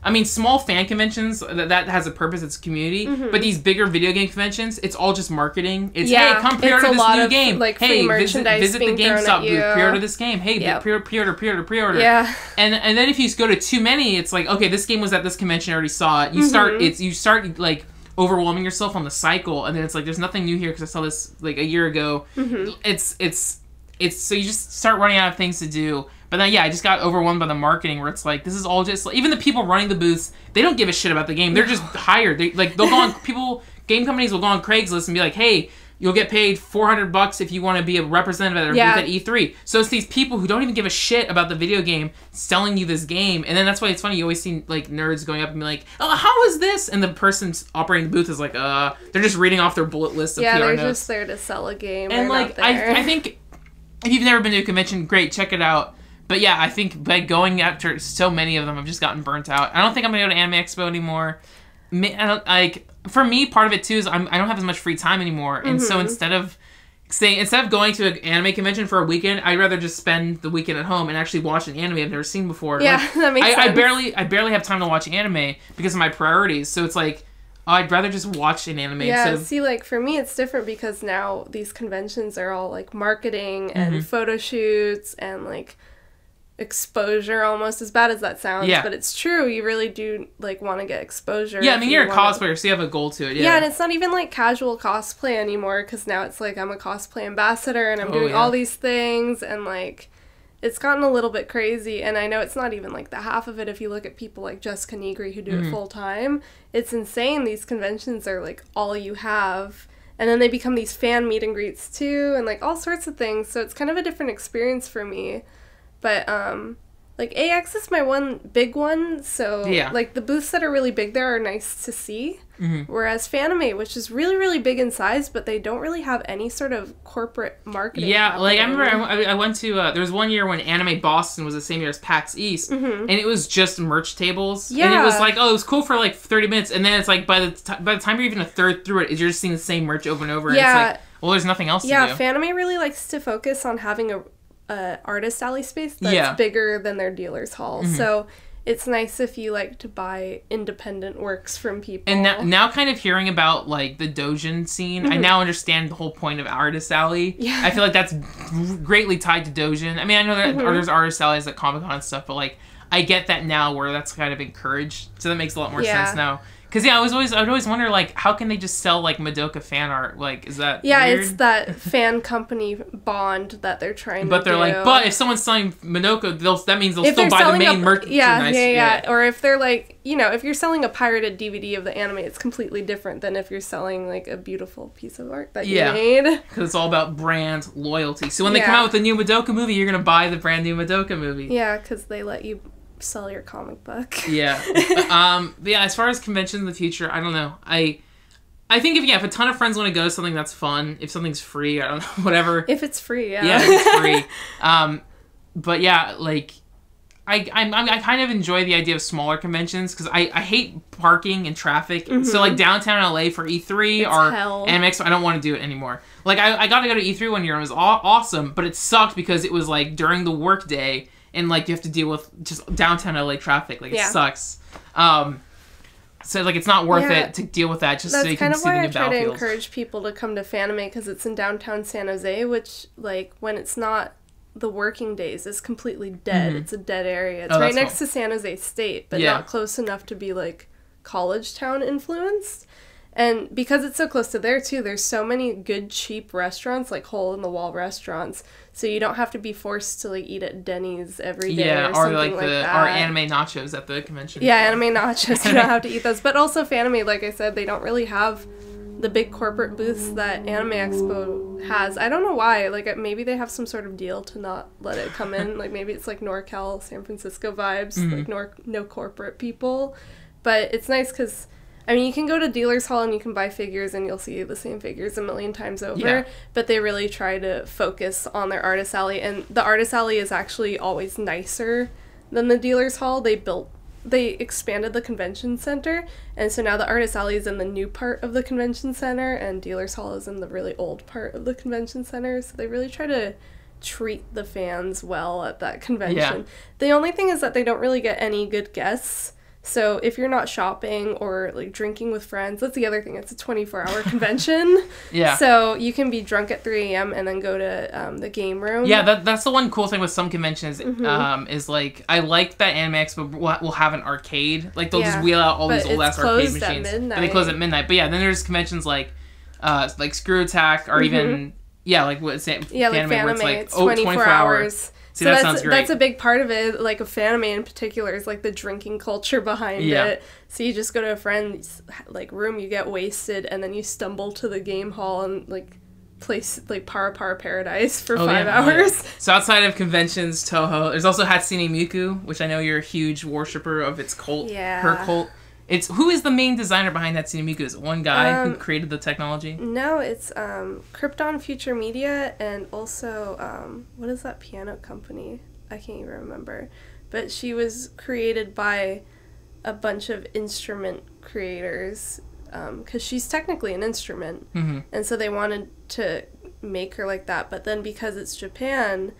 I mean, small fan conventions, that has a purpose, it's a community. But these bigger video game conventions, it's all just marketing. It's, hey, come pre-order this new game. Like, hey, visit the GameStop booth, pre-order this game. Hey, pre-order. Yeah. And then if you go to too many, it's like, okay, this game was at this convention, I already saw it. You start like overwhelming yourself on the cycle, and then it's like, there's nothing new here because I saw this like a year ago. It's so you just start running out of things to do. But then, yeah, I just got overwhelmed by the marketing where it's like, this is all just, like, even the people running the booths, they don't give a shit about the game. They're just hired. They'll go on, game companies will go on Craigslist and be like, hey, you'll get paid $400 if you want to be a representative at their booth at E3. So it's these people who don't even give a shit about the video game selling you this game. And then that's why it's funny, you always see like nerds going up and be like, oh, how is this? And the person operating the booth is like, they're just reading off their bullet list of PR notes. Yeah, they're just there to sell a game. And like, I think if you've never been to a convention, great, check it out. But yeah, I think by going after so many of them, I've just gotten burnt out. I don't think I'm gonna go to Anime Expo anymore. For me, part of it too is I don't have as much free time anymore, and so instead of going to an anime convention for a weekend, I'd rather just spend the weekend at home and actually watch an anime I've never seen before. Yeah, like, that makes sense. I barely have time to watch anime because of my priorities. So it's like, I'd rather just watch an anime instead of... see, like, for me, it's different because now these conventions are all, like, marketing and photo shoots and, like, exposure, almost, as bad as that sounds. But it's true. You really do, like, want to get exposure. Yeah, I mean, you're a cosplayer, so you have a goal to it. Yeah, and it's not even, like, casual cosplay anymore because now it's, like, I'm a cosplay ambassador and I'm doing all these things and, like... It's gotten a little bit crazy, and I know it's not even, like, the half of it if you look at people like Jessica Negri who do it full-time. It's insane. These conventions are, like, all you have, and then they become these fan meet and greets, too, and, like, all sorts of things, so it's kind of a different experience for me. But, like, AX is my one big one, so, like, the booths that are really big there are nice to see, whereas Fanime, which is really, really big in size, but they don't really have any sort of corporate marketing. Yeah, like, I remember I went to, there was one year when Anime Boston was the same year as PAX East, and it was just merch tables, and it was like, oh, it was cool for, like, 30 minutes, and then it's like, by the time you're even a third through it, you're just seeing the same merch over and over, and it's like, well, there's nothing else to do. Yeah, Fanime really likes to focus on having a artist alley space that's bigger than their dealer's hall. So it's nice if you like to buy independent works from people. And now kind of hearing about like the doujin scene, I now understand the whole point of artist alley. Yeah. I feel like that's greatly tied to doujin. I mean, I know that there's artist alleys at Comic-Con and stuff, but like I get that now where that's kind of encouraged. So that makes a lot more sense now. Because, I would always wonder, like, how can they just sell, like, Madoka fan art? Like, is that weird? It's that fan company bond that they're trying to do. But they're like, but if someone's selling Madoka, that means they'll still buy the main merchandise. Yeah. Or if they're, like, if you're selling a pirated DVD of the anime, it's completely different than if you're selling, like, a beautiful piece of art that you made. Because it's all about brand loyalty. So when they come out with a new Madoka movie, you're going to buy the brand new Madoka movie. Yeah, because they let you sell your comic book. But as far as conventions in the future, I don't know. I think if a ton of friends want to go to something that's fun, if something's free, I don't know, whatever. If it's free, if it's free. But like I kind of enjoy the idea of smaller conventions because I hate parking and traffic. So like downtown LA for E3 or Anime Expo, I don't want to do it anymore. Like I got to go to E3 one year and it was awesome, but it sucked because it was like during the work day. And, like, you have to deal with just downtown LA traffic. Like, it sucks. So, like, it's not worth it to deal with that just so you can see the new battlefields. That's kind of why I try to encourage people to come to Fanime, because it's in downtown San Jose, which, like, when it's not the working days, is completely dead. It's a dead area. It's right next to San Jose State, but not close enough to be, like, college town influenced. And because it's so close to there, too, there's so many good, cheap restaurants, like hole-in-the-wall restaurants. So you don't have to be forced to, like, eat at Denny's every day or something like that. Or anime nachos at the convention. Yeah, anime nachos. You don't have to eat those. But also Fanime, like I said, they don't really have the big corporate booths that Anime Expo has. I don't know why. Like, maybe they have some sort of deal to not let it come in. Like, maybe it's, like, NorCal, San Francisco vibes. Like, no corporate people. But it's nice because... I mean, you can go to Dealer's Hall and you can buy figures and you'll see the same figures a million times over, but they really try to focus on their Artist Alley, and the Artist Alley is actually always nicer than the Dealer's Hall. They expanded the convention center, and so now the Artist Alley is in the new part of the convention center, and Dealer's Hall is in the really old part of the convention center, so they really try to treat the fans well at that convention. Yeah. The only thing is that they don't really get any good guests. So if you're not shopping or, like, drinking with friends, that's the other thing. It's a 24-hour convention. Yeah. So you can be drunk at 3 a.m. and then go to the game room. Yeah, that's the one cool thing with some conventions is, like, I like that Anime Expo will have an arcade. Like, they'll just wheel out all these old-ass arcade machines. But they close at midnight. But, yeah, then there's conventions like Screw Attack or even, like what Fanime, where it's, like, 24 hours. See, so that sounds great. That's a big part of it, like, of Fanime in particular, is, like, the drinking culture behind it. So you just go to a friend's, like, room, you get wasted, and then you stumble to the game hall and, like, place, like, Para Paradise for 5 hours. Yeah. So outside of conventions, Toho, there's also Hatsune Miku, which I know you're a huge worshiper of its cult, her cult. Who is the main designer behind Hatsune Miku? Is it one guy who created the technology? No, it's Krypton Future Media and also, what is that piano company? I can't even remember. But she was created by a bunch of instrument creators, because she's technically an instrument. And so they wanted to make her like that. But then because it's Japan,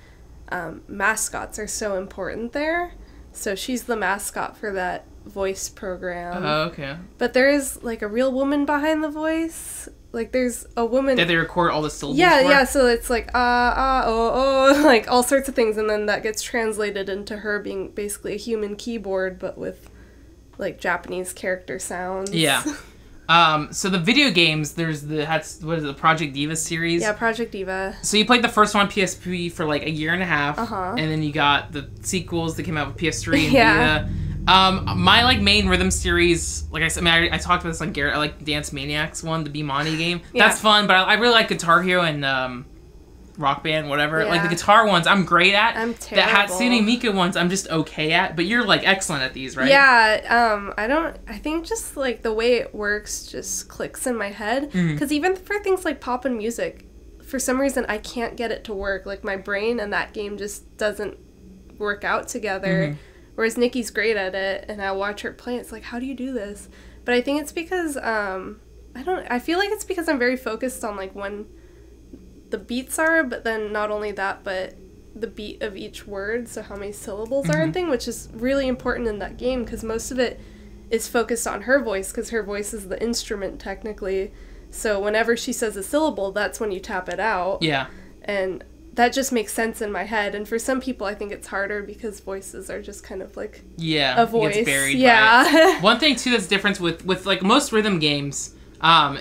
mascots are so important there. So she's the mascot for that voice program. Oh, okay. But there is, like, a real woman behind the voice. Like, there's a woman... Did they record all the syllables Yeah, so it's like, like, all sorts of things, and then that gets translated into her being basically a human keyboard, but with, like, Japanese character sounds. Yeah. So the video games, there's the Project Diva series? Yeah, Project Diva. So you played the first one on PSP for, like, a year and a half, and then you got the sequels that came out with PS3 and Vita. My, like, main rhythm series, like I said, I talked about this on Garrett. I like Dance Maniacs one, the Bimani game. That's fun, but I really like Guitar Hero and Rock Band, whatever. Like, the guitar ones, I'm great at. I'm terrible. The Hatsune Miku ones, I'm just okay at. But you're, like, excellent at these, right? Yeah, I think just, like, the way it works just clicks in my head. Because even for things like pop and music, for some reason, I can't get it to work. Like, my brain and that game just doesn't work out together. Whereas Nikki's great at it, and I watch her play. It's like, how do you do this? But I think it's because, I feel like it's because I'm very focused on, like, when the beats are, but then not only that, but the beat of each word, so how many syllables are and thing, which is really important in that game, because most of it is focused on her voice, because her voice is the instrument, technically. So whenever she says a syllable, that's when you tap it out. Yeah. And that just makes sense in my head, and for some people I think it's harder because voices are just kind of like a voice. It gets buried by it. One thing too that's different with like most rhythm games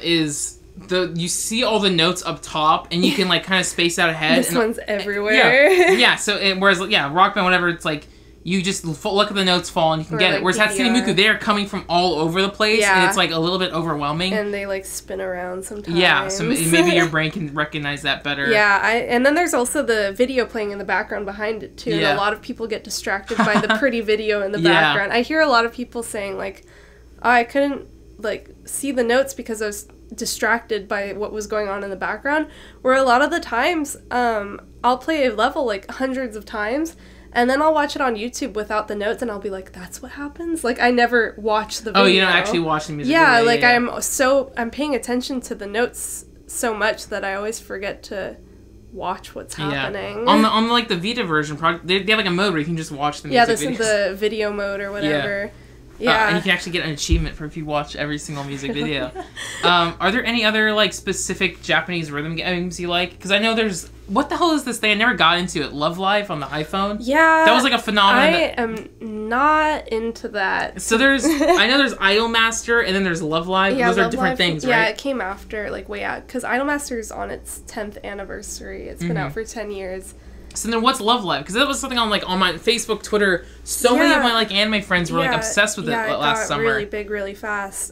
is you see all the notes up top and you can like kind of space out ahead. This one's everywhere. Yeah. So whereas Rock Band, whatever, it's like you just look at the notes fall and you can get it. Whereas Hatsune Miku, they are coming from all over the place, and it's like a little bit overwhelming. And they like spin around sometimes. Yeah, so maybe your brain can recognize that better. Yeah, and then there's also the video playing in the background behind it too. Yeah. And a lot of people get distracted by the pretty video in the background. I hear a lot of people saying like, oh, I couldn't like see the notes because I was distracted by what was going on in the background. Where a lot of the times, I'll play a level like hundreds of times. And then I'll watch it on YouTube without the notes, and I'll be like, that's what happens? Like, I never watch the video. Oh, you don't actually watch the music video? Yeah, like, I'm paying attention to the notes so much that I always forget to watch what's happening. On like, the Vita version, they have, like, a mode where you can just watch the music video. Yeah, this is the video mode or whatever. Yeah. And you can actually get an achievement for if you watch every single music video. Are there any other, like, specific Japanese rhythm games you like? Because I know there's... What the hell is this thing? I never got into it. Love Live on the iPhone? Yeah. That was, like, a phenomenon. I am not into that. So there's... I know there's Idolmaster, and then there's Love Live. Yeah, Those are Love different Live, things, right? Yeah, it came after, like, way out. Because Idolmaster's on its 10th anniversary. It's been out for 10 years. So then what's Love Live? Because that was something on my Facebook, Twitter. So many of my, like, anime friends were, like, obsessed with it last summer. Yeah, it got really big really fast.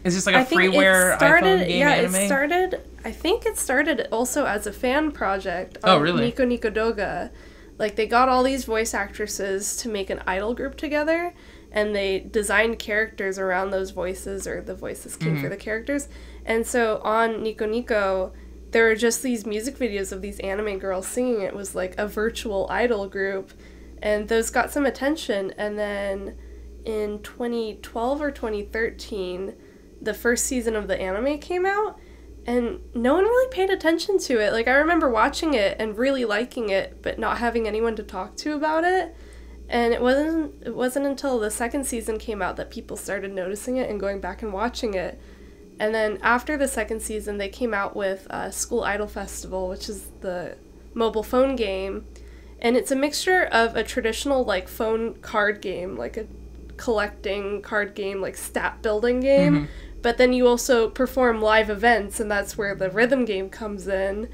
It's just, like, a freeware iPhone game anime? Yeah, it started... I think it started also as a fan project on Nico Nico Doga. Like, they got all these voice actresses to make an idol group together, and they designed characters around those voices, or the voices came for the characters. And so on Nico Nico, there were just these music videos of these anime girls singing. It was like a virtual idol group, and those got some attention. And then in 2012 or 2013, the first season of the anime came out, and no one really paid attention to it. Like, I remember watching it and really liking it, but not having anyone to talk to about it. And it wasn't until the second season came out that people started noticing it and going back and watching it. And then after the second season, they came out with School Idol Festival, which is the mobile phone game. And it's a mixture of a traditional, like, phone card game, like a collecting card game, like stat building game. But then you also perform live events, and that's where the rhythm game comes in.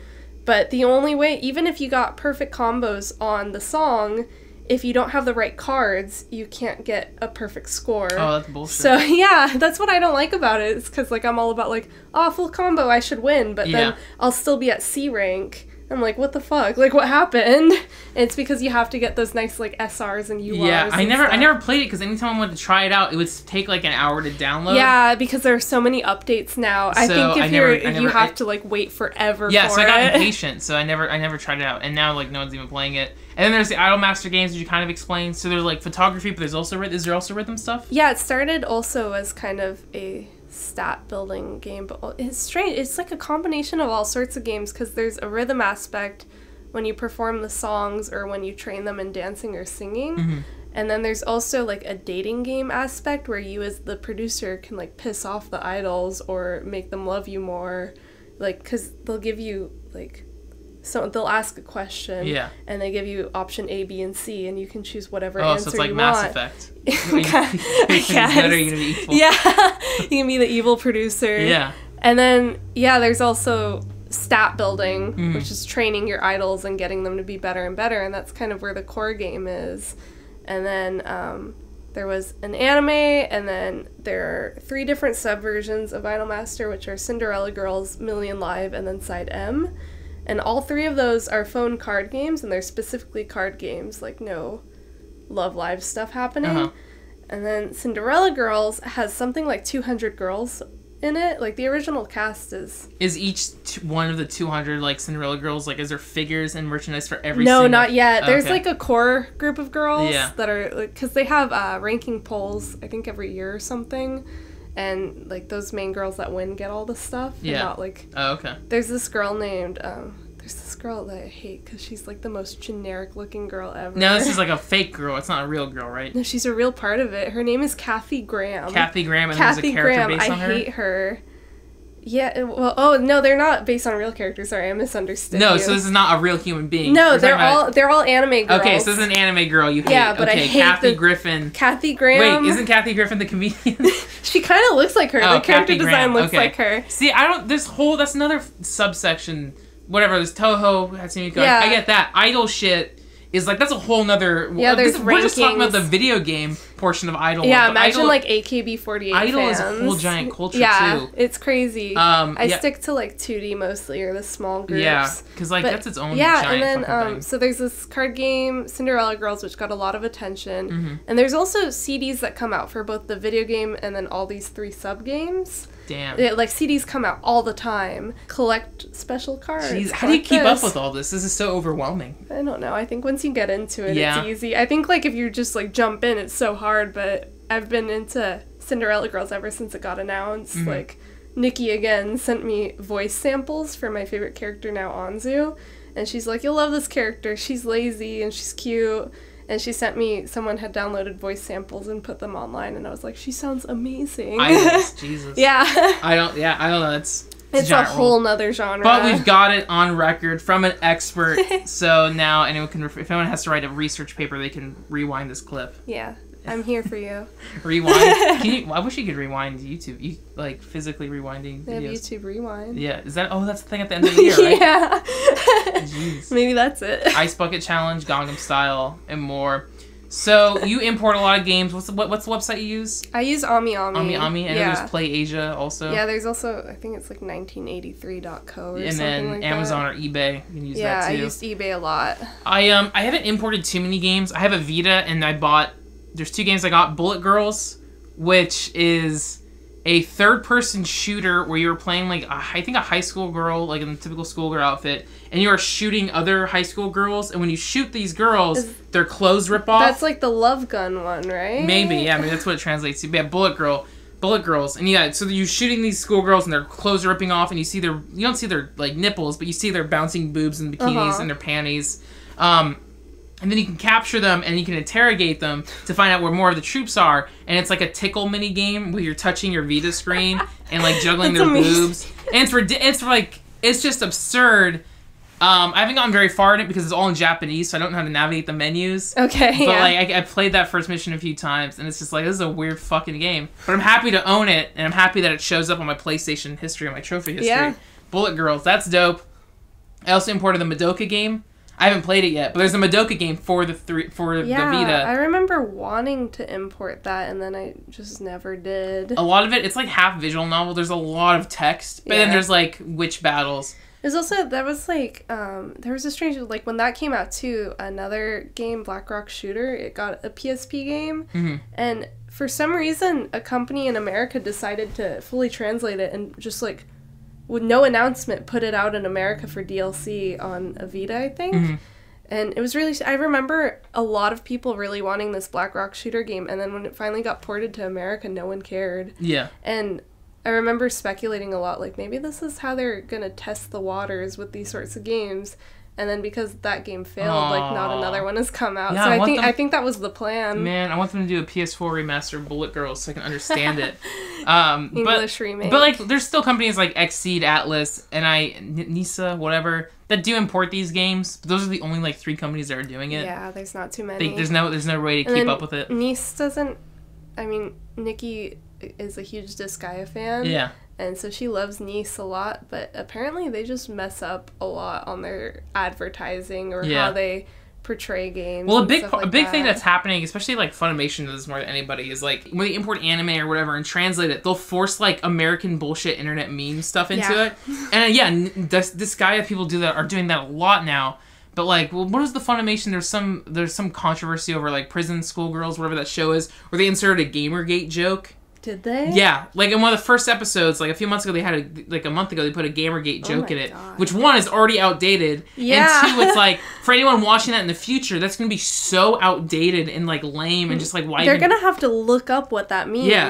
But the only way, even if you got perfect combos on the song, if you don't have the right cards, you can't get a perfect score. Oh, that's bullshit. So, yeah, that's what I don't like about it. It's because, like, I'm all about, like, oh, full combo, I should win. But then I'll still be at C rank. I'm like, what the fuck? Like, what happened? And it's because you have to get those nice, like, SRs and URs. Yeah, I never played it because anytime I wanted to try it out, it would take, like, an hour to download. Yeah, because there are so many updates now. I think if you have to, like, wait forever for it. Yeah, so I got impatient, so I never tried it out. And now, like, no one's even playing it. And then there's the Idolmaster games, which you kind of explained. So there's, like, photography, but there's also... Is there also rhythm stuff? Yeah, it started also as kind of a stat building game, but it's strange. It's like a combination of all sorts of games, because there's a rhythm aspect when you perform the songs or when you train them in dancing or singing. And then there's also, like, a dating game aspect where you as the producer can, like, piss off the idols or make them love you more, like, because they'll give you, like, so they'll ask a question, and they give you option A, B, and C, and you can choose whatever answer you want. Oh, so it's like Mass Effect. Yeah, you can be the evil producer. Yeah. And then, there's also stat building, which is training your idols and getting them to be better and better, and that's kind of where the core game is. And then there was an anime, and then there are 3 different subversions of Idolmaster, which are Cinderella Girls, Million Live, and then Side M. And all 3 of those are phone card games, and they're specifically card games, like no Love Live stuff happening. And then Cinderella Girls has something like 200 girls in it. Like, the original cast is... Is each one of the 200, like, Cinderella Girls, like, is there figures and merchandise for every No, single... not yet. There's, like, a core group of girls that are... Because they have ranking polls, I think, every year or something. And, like, those main girls that win get all the stuff. Yeah. And not, like... Oh, okay. There's this girl named... there's this girl that I hate because she's, like, the most generic-looking girl ever. No, this is, like, a fake girl. It's not a real girl, right? No, she's a real part of it. Her name is Kathy Graham. Kathy Graham, and there's a character based on her? I hate her. Yeah, well, oh, no, they're not based on real characters. Sorry, I misunderstood you. So this is not a real human being. No, they're all anime girls. Okay, so this is an anime girl you hate. Yeah, but I hate Kathy Griffin. Kathy Graham. Wait, isn't Kathy Griffin the comedian? She kind of looks like her. The character design looks like her. See, that's another subsection, whatever, this Toho, Hatsune Miku, I get that. Idol shit is, like, that's a whole nother... Yeah, there's we're just talking about the video game portion of Idol. Yeah, imagine, like, AKB48 Idol fans. is a whole giant culture, too. Yeah, it's crazy. I stick to, like, 2D mostly, or the small groups. Yeah, because, like, that's its own giant and then, thing. So there's this card game, Cinderella Girls, which got a lot of attention. And there's also CDs that come out for both the video game and then all these 3 sub-games. Damn. Like, CDs come out all the time. Collect special cards. Jeez, how do you keep up with all this? This is so overwhelming. I don't know. I think once you get into it, it's easy. I think, like, if you just, like, jump in, it's so hard, but I've been into Cinderella Girls ever since it got announced. Like, Nikki, again, sent me voice samples for my favorite character now, Anzu, and she's like, you'll love this character. She's lazy, and she's cute. And she sent me, someone had downloaded voice samples and put them online, and I was like, she sounds amazing. Jesus. Yeah. I don't know. It's a whole nother genre. But we've got it on record from an expert, so now anyone can, if anyone has to write a research paper, they can rewind this clip. Yeah. I'm here for you. Rewind. I wish you could rewind YouTube. You like physically rewinding videos. They have YouTube Rewind. Yeah. Is that? Oh, that's the thing at the end of the year, right? Yeah. Jeez. Maybe that's it. Ice Bucket Challenge, Gangnam Style, and more. So you import a lot of games. What's the website you use? I use AmiAmi. AmiAmi. And then there's Play Asia also. Yeah, there's also, I think it's like 1983.co or and something then like Amazon that. or eBay. You can use that too. Yeah, I used eBay a lot. I haven't imported too many games. I have a Vita, and I bought. There's 2 games I got. Bullet Girls, which is a third-person shooter where you were playing like I think a high school girl, like in a typical schoolgirl outfit, and you are shooting other high school girls. And when you shoot these girls, their clothes rip off. That's like the Love Gun one, right? Maybe, yeah. Maybe that's what it translates to. But yeah, Bullet Girls, and yeah. So you're shooting these schoolgirls, and their clothes are ripping off, and you don't see their like nipples, but you see their bouncing boobs and bikinis and their panties. And then you can capture them and you can interrogate them to find out where more of the troops are. And it's like a tickle mini game where you're touching your Vita screen and like juggling their boobs. And it's just absurd. I haven't gotten very far in it because it's all in Japanese, so I don't know how to navigate the menus. Okay. But like I played that first mission a few times, and it's just like, this is a weird fucking game. But I'm happy to own it, and I'm happy that it shows up on my PlayStation history, on my trophy history. Yeah. Bullet Girls, that's dope. I also imported the Madoka game. I haven't played it yet, but there's a Madoka game for the Vita. I remember wanting to import that, and then I just never did. A lot of it, it's like half visual novel. There's a lot of text, but then there's like witch battles. There's also, there was a strange, like when that came out too, another game, Black Rock Shooter, it got a PSP game, and for some reason, a company in America decided to fully translate it and just like, with no announcement, put it out in America for DLC on a Vita, I think. And it was really... I remember a lot of people really wanting this Black Rock Shooter game, and then when it finally got ported to America, no one cared. Yeah. And I remember speculating a lot, like, maybe this is how they're gonna test the waters with these sorts of games. And then because that game failed, like, not another one has come out. Yeah, so I think that was the plan. Man, I want them to do a PS4 remaster of Bullet Girls so I can understand it. English remake. But, like, there's still companies like Xseed, Atlas, and Nisa, whatever, that do import these games. But those are the only, like, 3 companies that are doing it. Yeah, there's not too many. There's no way to keep up with it. Nice doesn't... I mean, Nikki is a huge Disgaea fan. Yeah. And so she loves Nice a lot, but apparently they just mess up a lot on their advertising or how they portray games. Well, a big thing that's happening, especially like Funimation does this more than anybody, is like when they import anime or whatever and translate it, they'll force like American bullshit internet meme stuff into it. And this guy, people are doing that a lot now. But like, well, what is the Funimation? There's some controversy over like prison schoolgirls, whatever that show is, where they inserted a Gamergate joke. Did they? Yeah, like in one of the first episodes, like a few months ago, a month ago, they put a Gamergate joke in it, which one is already outdated, and 2, it's like for anyone watching that in the future, that's gonna be so outdated and like lame and just like why they're gonna have to look up what that means. Yeah,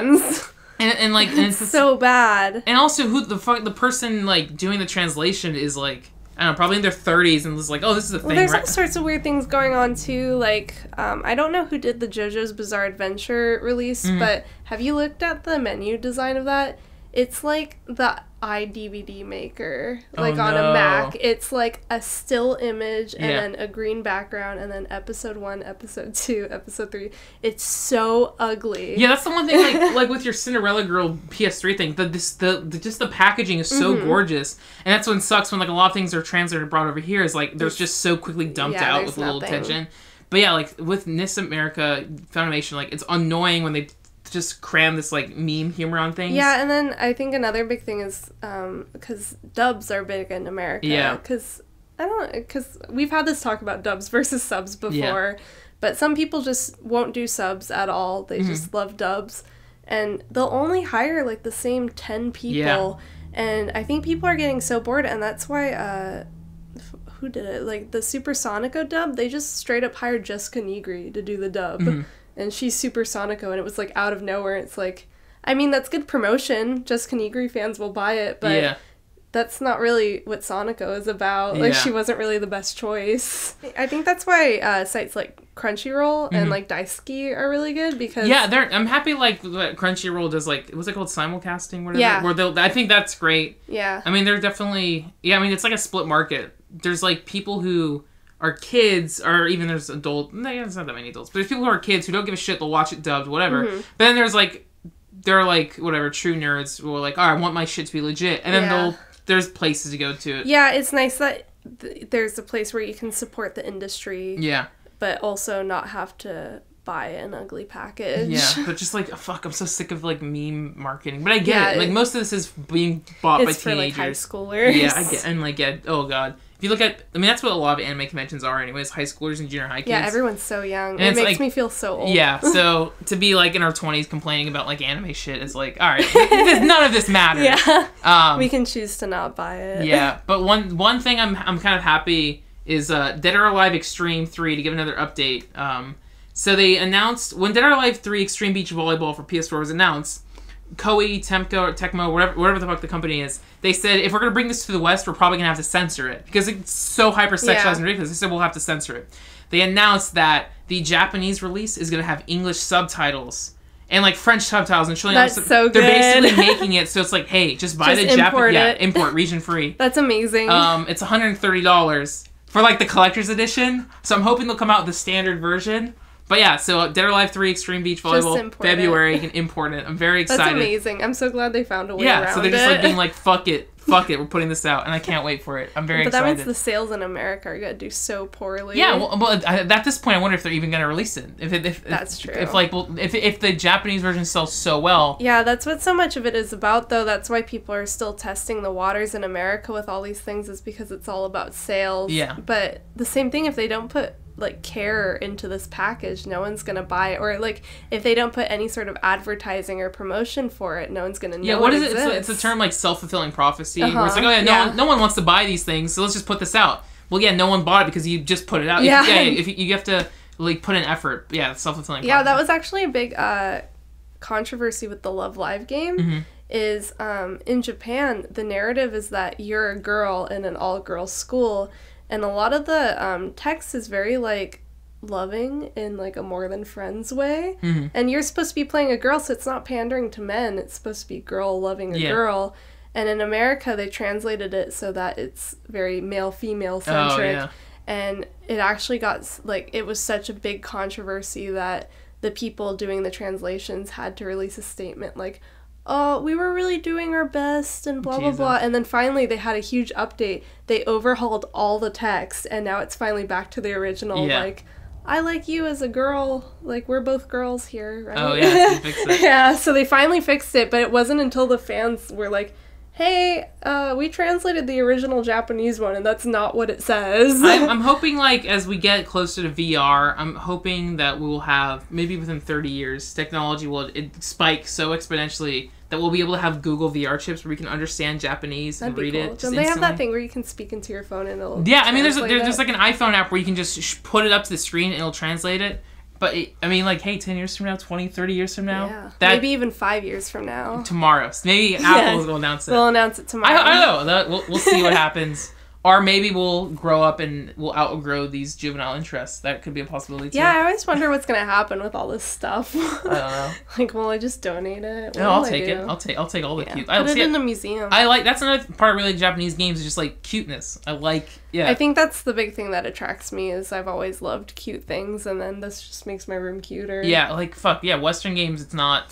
and like and it's so bad. And also, who the person like doing the translation is like, I don't know, probably in their 30s and was like, oh, this is a thing. Well, there's all sorts of weird things going on, too. Like, I don't know who did the JoJo's Bizarre Adventure release, but have you looked at the menu design of that? It's like the iDVD maker, like on a Mac. It's like a still image and then a green background and then episode 1, episode 2, episode 3. It's so ugly. Yeah, that's the one thing, like with your Cinderella Girl PS3 thing, the packaging is so gorgeous, and that's when it sucks when like a lot of things are translated and brought over here is like there's just so quickly dumped out with little attention. But yeah, like with NIS America Funimation, like it's annoying when they just cram this like meme humor on things. Yeah, and then I think another big thing is because dubs are big in America. Yeah. Because we've had this talk about dubs versus subs before, but some people just won't do subs at all. They just love dubs, and they'll only hire like the same 10 people, and I think people are getting so bored, and that's why who did it? Like the Supersonico dub, they just straight up hired Jessica Nigri to do the dub. And she's Supersonico, and it was, like, out of nowhere. It's like, I mean, that's good promotion. Jessica Nigri fans will buy it, but that's not really what Sonico is about. Like, she wasn't really the best choice. I think that's why sites like Crunchyroll and like Daisuke are really good, because I'm happy like that Crunchyroll does, like, what's it called, simulcasting, where I think that's great. I mean, they're definitely I mean, it's like a split market. There's like people who are kids, or even there's adult, there's not that many adults, but there's people who are kids who don't give a shit, they'll watch it dubbed, whatever. But then there's like, they're like, whatever, true nerds who are like, oh, I want my shit to be legit, and then there's places to go to. Yeah, it's nice that there's a place where you can support the industry. But also not have to buy an ugly package. But just like, fuck, I'm so sick of like meme marketing. But I get it. Like, most of this is being bought by teenagers. It's for like high schoolers. I get, and like, oh god. If you look at, I mean, that's what a lot of anime conventions are anyways, high schoolers and junior high kids. Yeah, everyone's so young. And it makes me feel so old. Yeah, so to be like in our 20s complaining about like anime shit is like, alright, none of this matters. We can choose to not buy it. Yeah, but one thing I'm kind of happy is Dead or Alive Extreme 3, to give another update. So they announced, when Dead or Alive 3 Extreme Beach Volleyball for PS4 was announced, Koei, Tecmo, whatever the fuck the company is, they said, if we're going to bring this to the West, we're probably going to have to censor it, because it's so hyper-sexualized and ridiculous. They said we'll have to censor it. They announced that the Japanese release is going to have English subtitles and like French subtitles, and showing that's so good. They're basically making it so it's like, hey, just buy the Japanese, import region free. That's amazing. It's $130 for like the collector's edition, so I'm hoping they'll come out with the standard version. But yeah, so Dead or Alive 3 Extreme Beach Volleyball, February, you can import it. I'm very excited. That's amazing. I'm so glad they found a way around it. Yeah, so they're just like being like, fuck it, we're putting this out, and I can't wait for it. I'm very excited. But that means the sales in America are going to do so poorly. Yeah, well, at this point, I wonder if they're even going to release it. That's true. If the Japanese version sells so well. Yeah, that's what so much of it is about, though. That's why people are still testing the waters in America with all these things, is because it's all about sales. Yeah. But the same thing, if they don't put like care into this package, no one's gonna buy it. Or like, if they don't put any sort of advertising or promotion for it, no one's gonna know. Yeah, what is it? It's a term like self-fulfilling prophecy, where it's like, oh yeah, no one wants to buy these things, so let's just put this out. Well, yeah, no one bought it because you just put it out. If you have to like put in effort. Yeah, it's self-fulfilling prophecy. Yeah, that was actually a big controversy with the Love Live game. Is in Japan, the narrative is that you're a girl in an all-girls school, and a lot of the text is very, like, loving in, like, a more than friends way. And you're supposed to be playing a girl, so it's not pandering to men. It's supposed to be girl loving a girl. And in America, they translated it so that it's very male-female centric. And it actually got, like, it was such a big controversy that the people doing the translations had to release a statement like, oh, we were really doing our best and blah, blah, blah. And then finally they had a huge update. They overhauled all the text, and now it's finally back to the original, like, I like you as a girl. Like, we're both girls here, right? Oh, yeah, so fixed it. Yeah, so they finally fixed it, but it wasn't until the fans were like, hey, we translated the original Japanese one, and that's not what it says. I'm hoping, like, as we get closer to VR, I'm hoping that we will have, maybe within 30 years, technology will spike so exponentially that we'll be able to have Google VR chips where we can understand Japanese and read it. Don't they have that thing where you can speak into your phone and it'll I mean, there's like an iPhone app where you can just put it up to the screen and it'll translate it. But, I mean, like, hey, 10 years from now, 20, 30 years from now? Maybe even 5 years from now. Tomorrow. Maybe Apple will announce it. They'll announce it tomorrow. I don't know. We'll see what happens. Or maybe we'll grow up and we'll outgrow these juvenile interests. That could be a possibility, too. Yeah, I always wonder what's going to happen with all this stuff. I don't know. Like, will I just donate it? No, I'll take it. I'll take all the cute. Put it in a museum. That's another part of really Japanese games, is just, like, cuteness. I think that's the big thing that attracts me, is I've always loved cute things, and then this just makes my room cuter. Yeah, like, fuck, yeah, Western games, it's not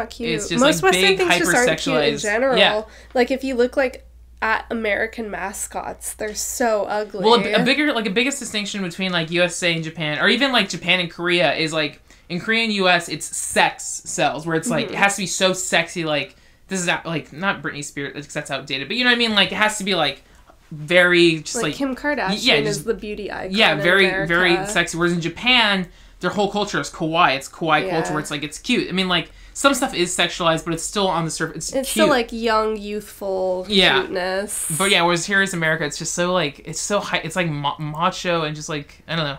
cute. It's just, most like, Western big, things just aren't cute in general. Yeah. Like, if you look, like, at American mascots, they're so ugly. Well, a biggest distinction between, like, USA and Japan, or even, like, Japan and Korea, is, like, in Korea and US, it's sex sells, where it's, like, it has to be so sexy, like, this is, like, not Britney Spears, because that's outdated, but you know what I mean? Like, it has to be, like, very, just, like... Kim Kardashian is the beauty icon Yeah, very, in very sexy, whereas in Japan, their whole culture is kawaii. It's kawaii culture, where it's, like, it's cute. I mean, like... Some stuff is sexualized, but it's still on the surface. It's cute. Still, like, young, youthful cuteness. But, yeah, whereas here is America, it's just so, like, it's so high. It's, like, macho and just, like, I don't know.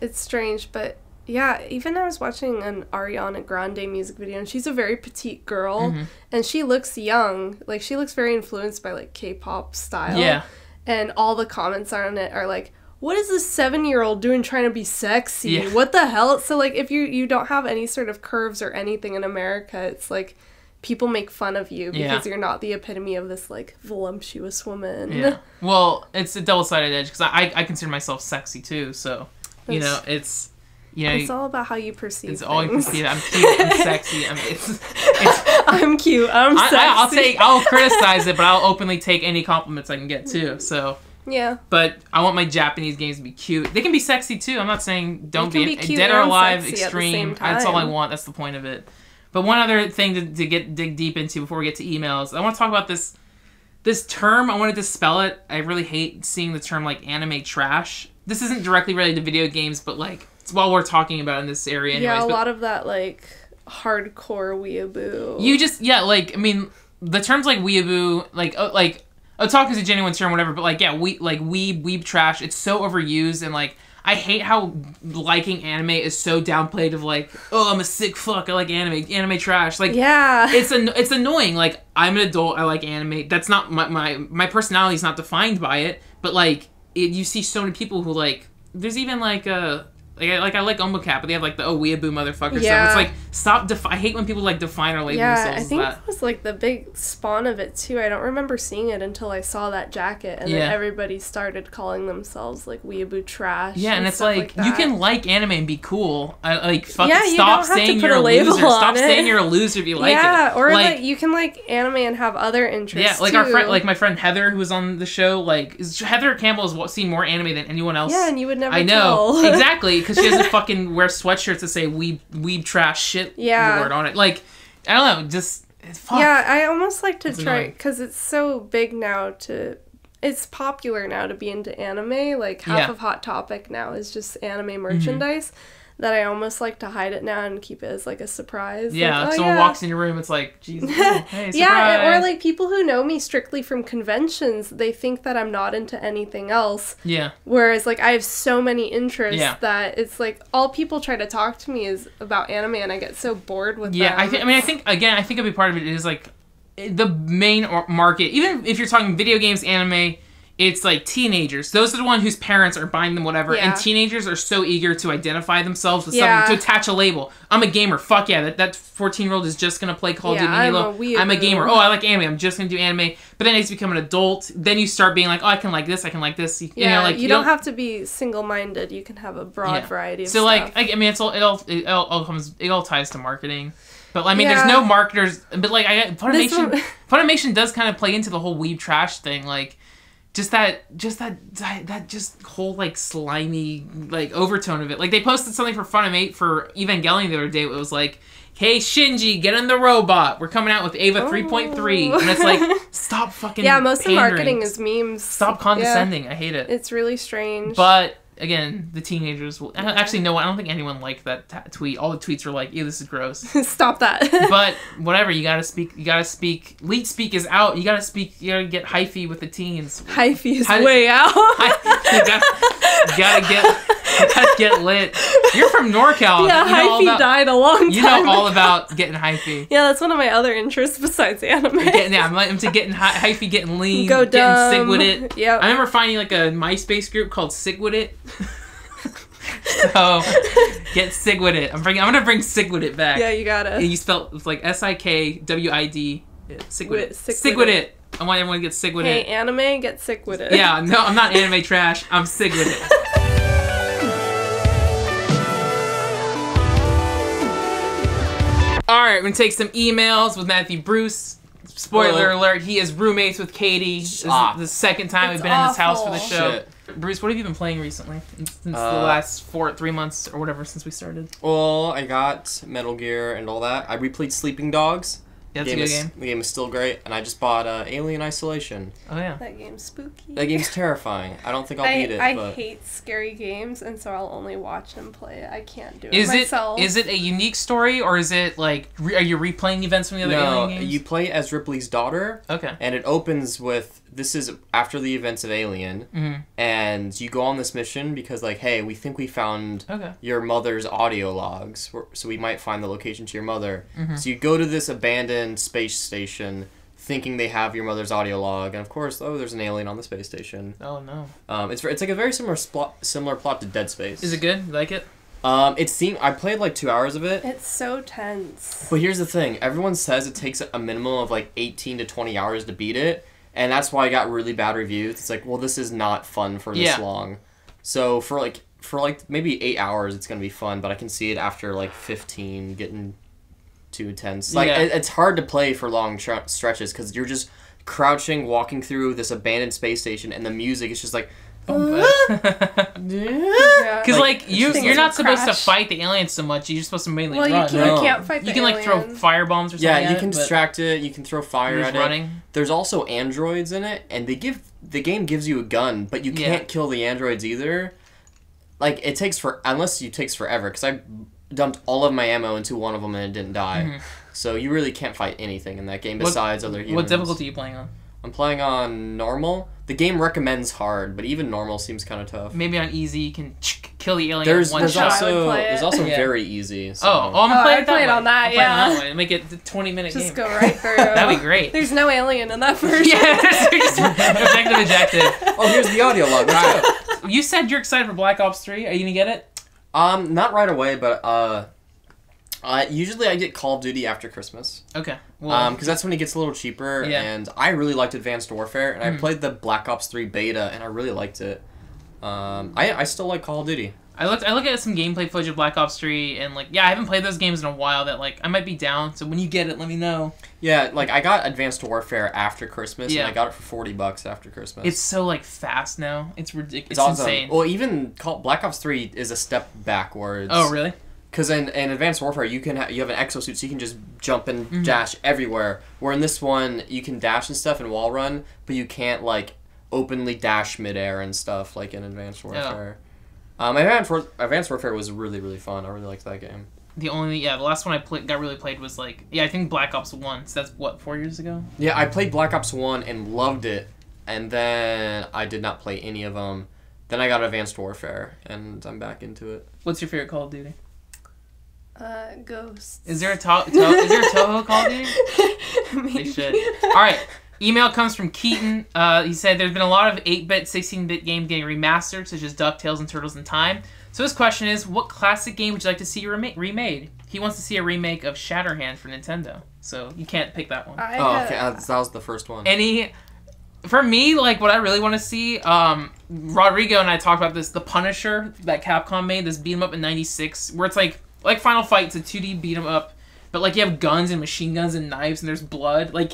It's strange, but Yeah, even I was watching an Ariana Grande music video, and she's a very petite girl, and she looks young. Like, she looks very influenced by, like, K-pop style. Yeah. And all the comments on it are like, what is this 7-year-old doing trying to be sexy? Yeah. What the hell? So, like, if you don't have any sort of curves or anything in America, it's like, people make fun of you because you're not the epitome of this, like, voluptuous woman. Yeah. Well, it's a double-sided edge, because I consider myself sexy, too, so, you know, it's... Yeah, it's all about how you perceive It's things. all you perceive. I'm cute. I'm sexy. I'm cute. I'm sexy. I'll criticize it, but I'll openly take any compliments I can get too. So yeah. But I want my Japanese games to be cute. They can be sexy too. I'm not saying don't be cute dead or and alive sexy extreme. That's all I want. That's the point of it. But one other thing to dig deep into before we get to emails, I want to talk about this term. I want to dispel it. I really hate seeing the term like anime trash. This isn't directly related to video games, but like. It's while we're talking about in this area anyways. Yeah, a lot of that, like, hardcore weeaboo. You just, like, I mean, the terms like weeaboo, like otaku is a genuine term, whatever, but, like, yeah, weeb trash, it's so overused, and, like, I hate how liking anime is so downplayed of, like, oh, I'm a sick fuck, I like anime trash. Like, yeah. It's annoying. Like, I'm an adult, I like anime. That's not, my personality is not defined by it, but, like, you see so many people who, like, there's even, like, I like Omocap, but they have, like, the weeaboo motherfucker stuff. It's like, stop, I hate when people, like, define or label themselves as that. I think that was, like, the big spawn of it, too. I don't remember seeing it until I saw that jacket, and then everybody started calling themselves, like, weeaboo trash. Yeah, and it's like you can like anime and be cool. Stop saying you're a loser. Stop saying you're a loser if you like it. Yeah, or, like, you can like anime and have other interests, yeah, like, too. My friend Heather, who was on the show, like, Heather Campbell has seen more anime than anyone else. Yeah, and you would never I know. tell. Exactly. Because she doesn't fucking wear sweatshirts that say weeb trash shit word on it. Like, I don't know, just, fuck. Yeah, I almost like to try, because it's so big now it's popular now to be into anime. Like, half of Hot Topic now is just anime merchandise. That I almost like to hide it now and keep it as, like, a surprise. Yeah, like, if someone walks in your room, it's like, Jesus, hey, surprise. Yeah, or, like, people who know me strictly from conventions, they think that I'm not into anything else. Yeah. Whereas, like, I have so many interests that it's, like, all people try to talk to me is about anime, and I get so bored with them. Yeah, I think a big part of it is, like, the main market, even if you're talking video games, anime, it's like teenagers. Those are the ones whose parents are buying them whatever. Yeah. And teenagers are so eager to identify themselves with something, to attach a label. I'm a gamer. Fuck yeah. That 14-year-old is just going to play Call of Duty Halo. I'm a gamer. Oh, I like anime. I'm just going to do anime. But then as you become an adult, then you start being like, oh, I can like this. I can like this. You know, like, you don't have to be single-minded. You can have a broad variety of stuff. So, like, I mean, it all ties to marketing. But, I mean, there's no marketers. But, like, Funimation does kind of play into the whole weeb trash thing. Like, just that whole, like, slimy, like, overtone of it. Like, they posted something for Evangelion the other day. It was like, hey, Shinji, get in the robot. We're coming out with Ava 3.3. And it's like, stop fucking most pandering. of marketing is memes. Stop condescending. I hate it. It's really strange. But, again, the teenagers will... Actually, no, I don't think anyone liked that tweet. All the tweets were like, ew, this is gross. Stop that. But, whatever, you gotta speak. Leet speak is out. You gotta get hyphy with the teens. Hyphy is way out. You gotta get lit. You're from NorCal. Yeah, hyphy died a long time You know all about getting hyphy. Yeah, that's one of my other interests besides anime. I'm into getting hyphy, getting lean, getting sick with it. Yep. I remember finding, like, a MySpace group called Sick With It. So, get Sig with it. I'm gonna bring Sig with it back. Yeah, you gotta. And you spell it's like SIKWID. Sig with it. Sick with it. I want everyone to get Sig with it. Hey, anime, get sick with it. Yeah, no, I'm not anime trash. I'm Sig with it. Alright, we're gonna take some emails with Matthew Bruce. Spoiler alert, he is roommates with Katie. This is the second time we've been in this house for the show. Shit. Bruce, what have you been playing recently? Since the last 3 months or whatever since we started. Well, I got Metal Gear and all that. I replayed Sleeping Dogs. Yeah, that's a good game. The game is still great, and I just bought Alien Isolation. Oh, yeah. That game's spooky. That game's terrifying. I don't think I'll beat it, I but... hate scary games, and so I'll only watch them play it. I can't do it myself. Is it a unique story, or is it, like, are you replaying events from the other Alien games? No, you play as Ripley's daughter. Okay. And it opens with this is after the events of Alien, and you go on this mission because, like, hey, we think we found your mother's audio logs, so we might find the location to your mother. So you go to this abandoned space station thinking they have your mother's audio log, and of course, there's an alien on the space station. Oh, no. It's like a very similar plot to Dead Space. Is it good? You like it? I played like 2 hours of it. It's so tense. But here's the thing. Everyone says it takes a minimum of like 18 to 20 hours to beat it. And that's why I got really bad reviews. It's like, well, this is not fun for this long. So for maybe 8 hours, it's going to be fun. But I can see it after like 15 getting too intense. Like, it's hard to play for long stretches because you're just crouching, walking through this abandoned space station. And the music is just like... Because like you're not supposed to fight the aliens so much. You're supposed to mainly run. You can't fight the aliens. You can like throw fire bombs or something. Yeah, you can distract it. You can throw fire at running. It. There's also androids in it, and the game gives you a gun, but you can't kill the androids either. Like it takes takes forever. Because I dumped all of my ammo into one of them and it didn't die. So you really can't fight anything in that game besides other humans. What difficulty are you playing on? I'm playing on normal. The game recommends hard, but even normal seems kind of tough. Maybe on easy you can kill the alien there's, in one there's shot. There's also very easy. So. I'm playing it that way. On that, that way. Make it a 20-minute game. Just go right through. That'd be great. There's no alien in that version. Objective. Oh, here's the audio log. Let's go. You said you're excited for Black Ops 3. Are you gonna get it? Not right away, but usually I get Call of Duty after Christmas. Okay. Well, because that's when it gets a little cheaper, and I really liked Advanced Warfare, and I played the Black Ops 3 beta, and I really liked it. I still like Call of Duty. I look at some gameplay footage of Black Ops 3, and like, I haven't played those games in a while. That like I might be down. So when you get it, let me know. Yeah, like I got Advanced Warfare after Christmas, and I got it for $40 after Christmas. It's so like fast now. It's ridiculous. It's awesome. Insane. Well, even Black Ops 3 is a step backwards. Oh, really? Because in Advanced Warfare, you have an exosuit, so you can just jump and dash everywhere. Where in this one, you can dash and stuff and wall run, but you can't like openly dash midair and stuff like in Advanced Warfare. Advanced Warfare was really, really fun. I really liked that game. The last one I got really played was like, I think Black Ops 1. So that's what, 4 years ago? Yeah, I played Black Ops 1 and loved it, and then I did not play any of them. Then I got Advanced Warfare, and I'm back into it. What's your favorite Call of Duty? Ghosts. Is there a Toho Call of Duty? They should. Alright, email comes from Keaton. He said there's been a lot of 8-bit, 16-bit games getting remastered, such as DuckTales and Turtles in Time. So his question is, what classic game would you like to see remade? He wants to see a remake of Shatterhand for Nintendo. So you can't pick that one. Okay. That was the first one. For me, like, what I really want to see, Rodrigo and I talked about this, The Punisher that Capcom made, this beat 'em up in 96, where it's like Final Fight, it's a 2D beat 'em up, but like you have guns and machine guns and knives and there's blood. Like,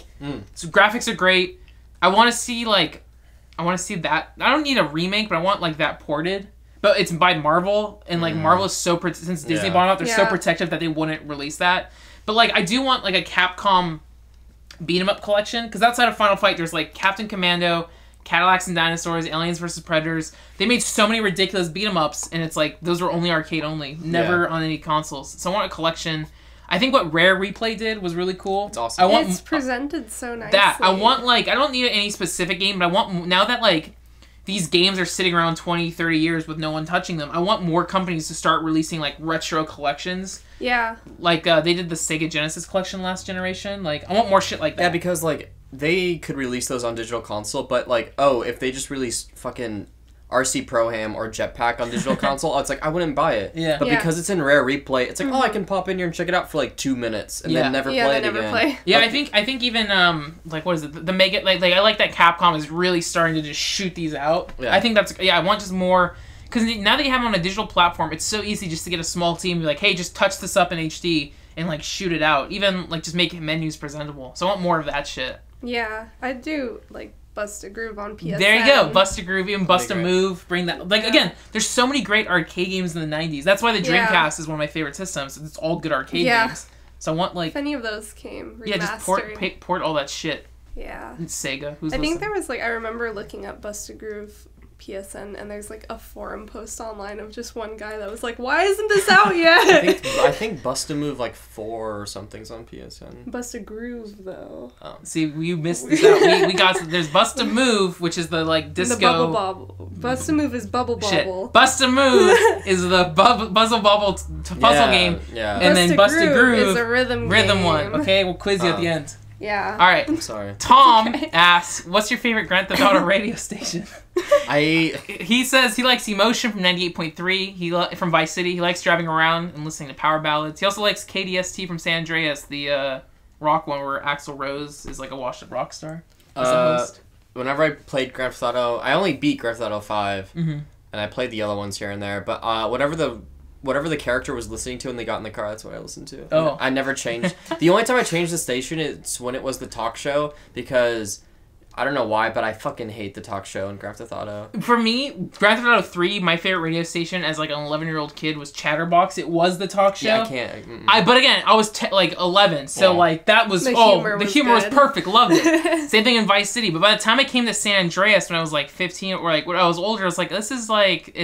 so graphics are great. I want to see that. I don't need a remake, but I want like that ported. But it's by Marvel, and like Marvel is since Disney bought it out, they're so protective that they wouldn't release that. But like I do want like a Capcom beat 'em up collection, because outside of Final Fight, there's like Captain Commando, Cadillacs and Dinosaurs, Aliens vs. Predators. They made so many ridiculous beat 'em ups, and it's like those were only arcade only, never on any consoles. So I want a collection. I think what Rare Replay did was really cool. It's awesome. It's presented so nicely. I want like, I don't need any specific game, but I want, now that like these games are sitting around 20, 30 years with no one touching them, I want more companies to start releasing like retro collections. Yeah. Like they did the Sega Genesis collection last generation. Like I want more shit like that. Yeah, because like they could release those on digital console, but like, if they just release fucking RC Pro-Ham or Jetpack on digital console, it's like I wouldn't buy it. Yeah. But because it's in Rare Replay, it's like I can pop in here and check it out for like 2 minutes and then never play it again. Yeah, I think even like what is it? The Mega like I like that Capcom is really starting to just shoot these out. Yeah. I think that's I want just more, because now that you have them on a digital platform, it's so easy just to get a small team and be like, hey, just touch this up in HD and like shoot it out. Even like just make menus presentable. So I want more of that shit. Yeah, I do like Bust a Groove on PSN. There you go, Bust a Groove, even Bust a Move. Bring that. Like again, there's so many great arcade games in the '90s. That's why the Dreamcast is one of my favorite systems. It's all good arcade games. So I want like, if any of those came remastered. Just port all that shit. Yeah. And Sega. I think there was like, I remember looking up Bust a Groove PSN, and there's like a forum post online of just one guy that was like, "Why isn't this out yet?" I think Bust a Move like 4 or something's on PSN. Bust a Groove though. Oh. See, you missed this out. We got there's Bust a Move, which is the like disco. The Bubble Bobble. Bust a Move is Bubble Bobble. Shit. Bust a Move is the Puzzle Bobble puzzle game. Yeah. And then Bust a Groove is a rhythm one. Okay, we'll quiz you at the end. Yeah. All right. I'm sorry. Tom asks, "What's your favorite Grand Theft Auto radio station?" He says he likes Emotion from 98.3. From Vice City. He likes driving around and listening to power ballads. He also likes KDST from San Andreas, the rock one where Axl Rose is like a washed-up rock star. Whenever I played Grand Theft Auto, I only beat Grand Theft Auto 5, and I played the other ones here and there. But whatever the character was listening to when they got in the car, that's what I listened to. Oh. I never changed. The only time I changed the station is when it was the talk show, because I don't know why, but I fucking hate the talk show in Grand Theft Auto. For me, Grand Theft Auto 3, my favorite radio station as like an 11-year-old kid was Chatterbox. It was the talk show. Yeah, I can't. But again, I was like 11, so like that was the humor was perfect. Loved it. Same thing in Vice City. But by the time I came to San Andreas when I was like 15 or like when I was older, I was like, this is like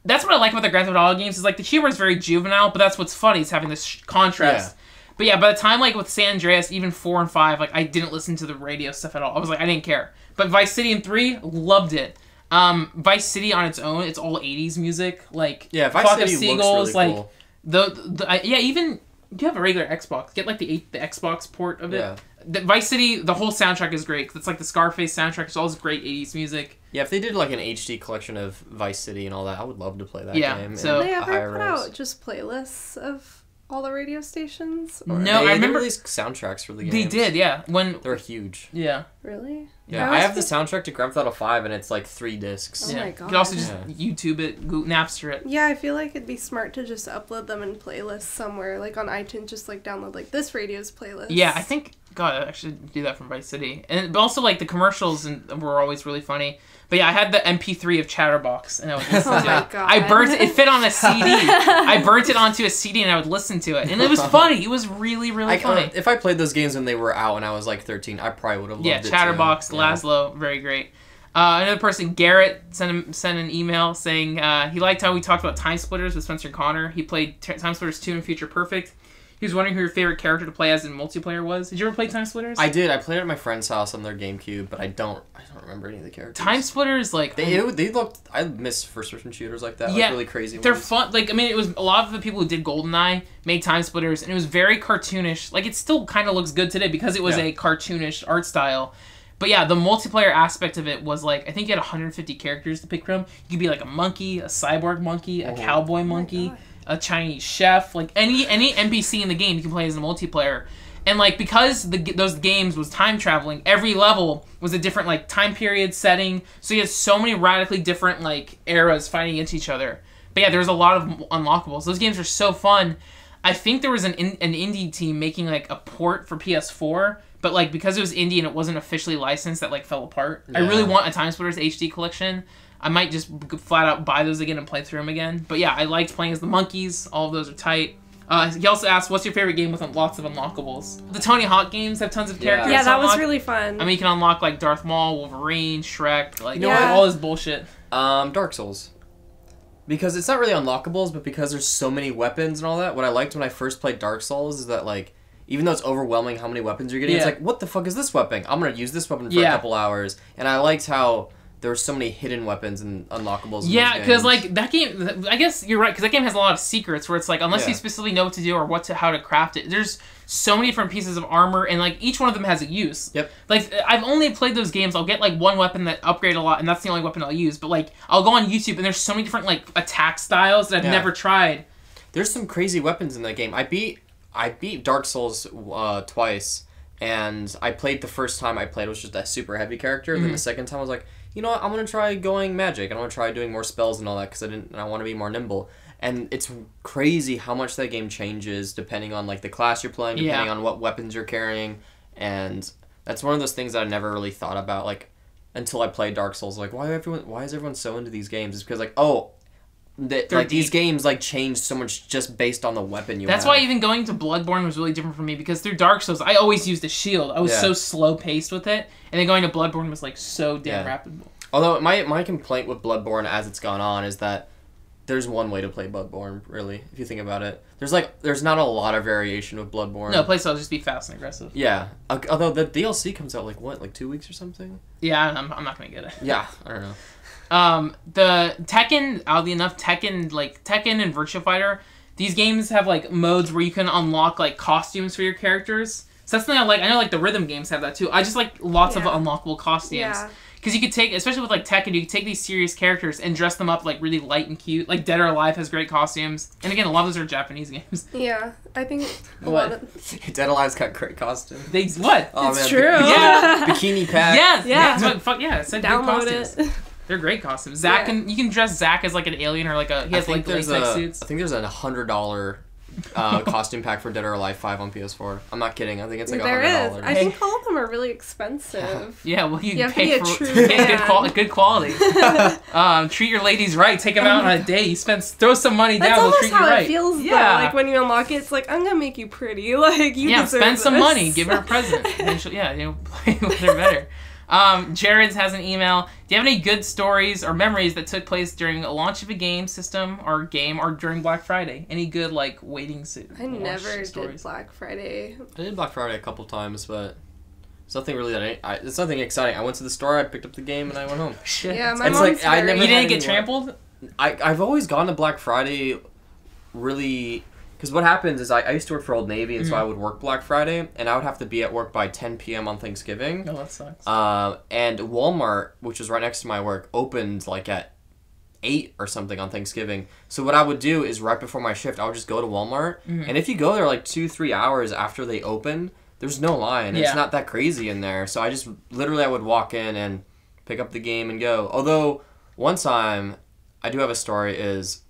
that's what I like about the Grand Theft Auto games is like the humor is very juvenile, but that's what's funny is having this contrast. Yeah. But yeah, by the time like with San Andreas, even 4 and 5, like I didn't listen to the radio stuff at all. I was like, I didn't care. But Vice City and 3, loved it. Vice City on its own, it's all 80s music. Like Vice City Seagulls, looks really cool. Even you have a regular Xbox. Get like the Xbox port of it. Yeah. The Vice City, the whole soundtrack is great. It's like the Scarface soundtrack. It's all this great 80s music. Yeah, if they did like an HD collection of Vice City and all that, I would love to play that game. Yeah, so did they ever put out just playlists of all the radio stations? Or? No, I remember these soundtracks for the games. They did, yeah. They're huge. Yeah. Really? Yeah, I have the soundtrack to Grand Theft Auto 5, and it's like 3 discs. Oh my god. You could also just YouTube it, Napster it. Yeah, I feel like it'd be smart to just upload them in playlists somewhere, like on iTunes, just like download like this radio's playlist. Yeah, I think, God, I should do that from Vice City. But also like the commercials were always really funny. But yeah, I had the MP3 of Chatterbox, and I would listen to it. Oh my god. I burnt it. It fit on a CD. I burnt it onto a CD, and I would listen to it. And it was funny. It was really, really funny. If I played those games when they were out when I was like 13, I probably would have loved it. Yeah, Chatterbox, Laszlo, very great. Another person, Garrett, sent an email saying he liked how we talked about Time Splitters with Spencer Connor. He played Time Splitters 2 and Future Perfect. He was wondering who your favorite character to play as in multiplayer was. Did you ever play Time Splitters? I did. I played it at my friend's house on their GameCube, but I don't remember any of the characters. Time Splitters, like they looked. I miss first-person shooters like that. Yeah, like really crazy. They're fun. Like I mean, it was a lot of the people who did GoldenEye made Time Splitters, and it was very cartoonish. Like it still kind of looks good today because it was a cartoonish art style. But yeah, the multiplayer aspect of it was like I think you had 150 characters to pick from. You could be like a monkey, a cyborg monkey, a cowboy monkey. A Chinese chef, like any NPC in the game you can play as a multiplayer. And like because those games was time traveling, every level was a different like time period setting. So you had so many radically different like eras fighting against each other. But yeah, there was a lot of unlockables. Those games are so fun. I think there was an indie team making like a port for PS4, but like because it was indie and it wasn't officially licensed, that like fell apart. Yeah. I really want a Time Splitters HD collection. I might just flat out buy those again and play through them again. But yeah, I liked playing as the monkeys. All of those are tight. He also asked, what's your favorite game with lots of unlockables? The Tony Hawk games have tons of characters. Yeah, that was really fun. I mean, you can unlock like Darth Maul, Wolverine, Shrek, like all this bullshit. Dark Souls. Because it's not really unlockables, but because there's so many weapons and all that. What I liked when I first played Dark Souls is that like, even though it's overwhelming how many weapons you're getting, it's like, what the fuck is this weapon? I'm gonna use this weapon for a couple hours. And I liked how there were so many hidden weapons and unlockables. Yeah, because like that game, I guess you're right. Because that game has a lot of secrets where it's like unless you specifically know what to do or how to craft it, there's so many different pieces of armor, and like each one of them has a use. Yep. Like I've only played those games. I'll get like one weapon that upgrade a lot, and that's the only weapon I'll use. But like I'll go on YouTube, and there's so many different like attack styles that I've never tried. There's some crazy weapons in that game. I beat Dark Souls twice. And I played the first time I played was just that super heavy character. And then the second time I was like, you know what, I'm going to try going magic. I want to try doing more spells and all that because I want to be more nimble. And it's crazy how much that game changes depending on like the class you're playing, depending on what weapons you're carrying. And that's one of those things that I never really thought about like until I played Dark Souls. Like, why is everyone so into these games? It's because like, these games like change so much just based on the weapon you have. That's why even going to Bloodborne was really different for me because through Dark Souls I always used a shield. I was so slow paced with it, and then going to Bloodborne was like so damn rapid. Although my complaint with Bloodborne as it's gone on is that there's one way to play Bloodborne, really, if you think about it. There's not a lot of variation with Bloodborne. No, playstyle just be fast and aggressive. Yeah. Although the DLC comes out like 2 weeks or something? Yeah, I'm not gonna get it. Yeah, I don't know. The Tekken, oddly enough, Tekken and Virtua Fighter, these games have like modes where you can unlock like costumes for your characters. So that's something I like. I know like the rhythm games have that too. I just like lots of unlockable costumes. Yeah. Because you could take, especially with like Tekken, you could take these serious characters and dress them up like really light and cute. Like Dead or Alive has great costumes. And again, a lot of those are Japanese games. Yeah, I think Dead or Alive's got great costumes. What? Oh, it's true. Yeah. Bikini pack. Yes. Yeah. It's like good costumes. It. They're great costumes. Zack you can dress Zack as like an alien or like he has like latex suits. I think there's a $100 costume pack for Dead or Alive 5 on PS4. I'm not kidding. I think it's like $100. There is. I think all of them are really expensive. Yeah, well, you have pay to be for a true good quality. Treat your ladies right. Take them out on a date. Throw some money down. That's They'll treat you right. That's how it feels. Though. Like when you unlock it, it's like I'm gonna make you pretty. Like you deserve spend some this. money. Give her a present. Play with her better. Jared has an email. Do you have any good stories or memories that took place during a launch of a game system or during Black Friday? Any good like waiting I never did Black Friday. I did Black Friday a couple times, but it's nothing really it's nothing exciting. I went to the store, I picked up the game, and I went home. Shit. Yeah, my mom's I never You didn't get trampled? I've always gone to Black Friday really. Because what happens is I used to work for Old Navy, and so I would work Black Friday, and I would have to be at work by 10 p.m. on Thanksgiving. Oh, that sucks. And Walmart, which is right next to my work, opened like at 8 or something on Thanksgiving. So what I would do is right before my shift, I would just go to Walmart, and if you go there like 2-3 hours after they open, there's no line. It's not that crazy in there. So I just literally I would walk in and pick up the game and go. Although one time, I do have a story. Is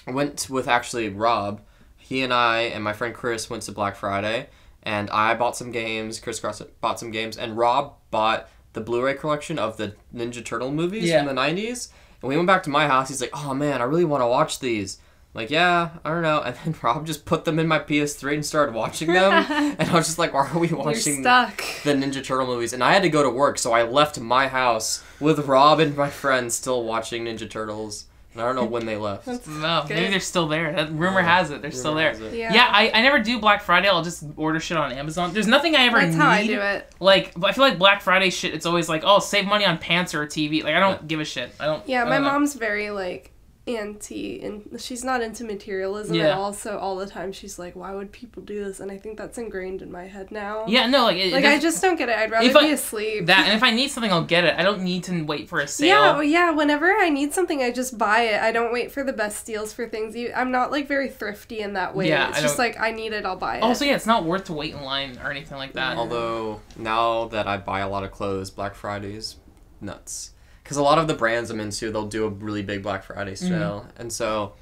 I went with actually Rob. He and I and my friend Chris went to Black Friday, and I bought some games, Chris bought some games, and Rob bought the Blu-ray collection of the Ninja Turtle movies from the 90s. And we went back to my house. He's like, oh man, I really want to watch these. I'm like, yeah, I don't know. And then Rob just put them in my PS3 and started watching them. And I was just like, why are we watching the Ninja Turtle movies? And I had to go to work, so I left my house with Rob and my friend still watching Ninja Turtles. I don't know when they left. Maybe they're still there. That rumor has it. They're still there. Yeah, I never do Black Friday. I'll just order shit on Amazon. There's nothing I ever need. That's how I do it. Like, I feel like Black Friday shit, it's always like, oh, save money on pants or a TV. Like, I don't give a shit. Yeah, my mom's very, like, anti, and she's not into materialism at all, so all the time she's like, why would people do this? And I think that's ingrained in my head now. Yeah, no, I just don't get it. I'd rather be asleep. And if I need something, I'll get it. I don't need to wait for a sale. Yeah, whenever I need something, I just buy it. I don't wait for the best deals for things. I'm not, like, very thrifty in that way. It's just like, I need it, I'll buy it. Also, it's not worth to wait in line or anything like that. Although, now that I buy a lot of clothes, Black Friday's nuts. Because a lot of the brands I'm into, they'll do a really big Black Friday sale. And so,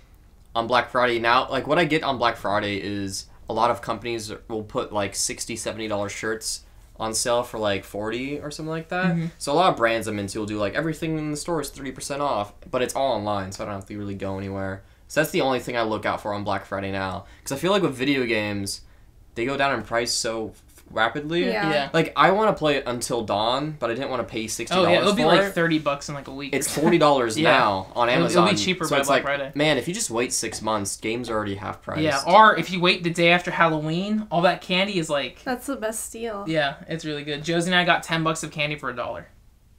on Black Friday, now, like, what I get on Black Friday is a lot of companies will put, like, $60, $70 shirts on sale for, like, $40 or something like that. So, a lot of brands I'm into will do, like, everything in the store is 30% off, but it's all online, so I don't have to really go anywhere. So, that's the only thing I look out for on Black Friday now. Because I feel like with video games, they go down in price so rapidly. Yeah. Like, I want to play it Until Dawn, but I didn't want to pay $60 for it. It'll be like $30 in like a week. It's $40 now on Amazon. It'll be cheaper by Black Friday. Man, if you just wait 6 months, games are already half price. Yeah, or if you wait the day after Halloween, all that candy is like... That's the best deal. Yeah, it's really good. Josie and I got $10 of candy for $1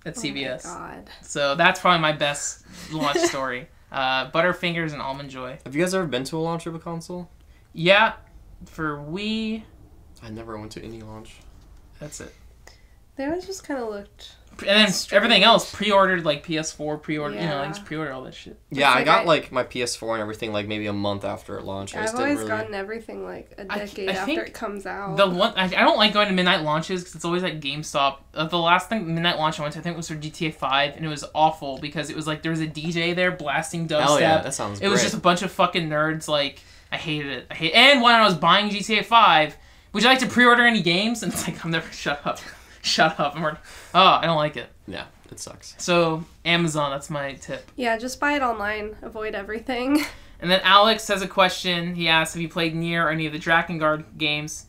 at CVS. Oh my God. So that's probably my best launch story. Butterfingers and Almond Joy. Have you guys ever been to a launch of a console? Yeah, for Wii. I never went to any launch. That's it. They always just kind of looked... And then everything else, pre-ordered, like PS4, pre-ordered, I just pre-ordered all that shit. Yeah, I got, like, my PS4 and everything, like, maybe a month after it launched. I've always gotten everything, like, a decade after it comes out. I don't like going to midnight launches, because it's always at GameStop. The last midnight launch I went to, I think, was for GTA 5, and it was awful, because it was, like, there was a DJ there blasting dubstep. Hell yeah, that sounds great. It was just a bunch of fucking nerds, like, I hated it. And when I was buying GTA 5... Would you like to pre-order any games? And it's like, I'm never... Shut up. I don't like it. Yeah, it sucks. So, Amazon, that's my tip. Yeah, just buy it online. Avoid everything. And then Alex has a question. He asks, have you played Nier or any of the Drakengard games?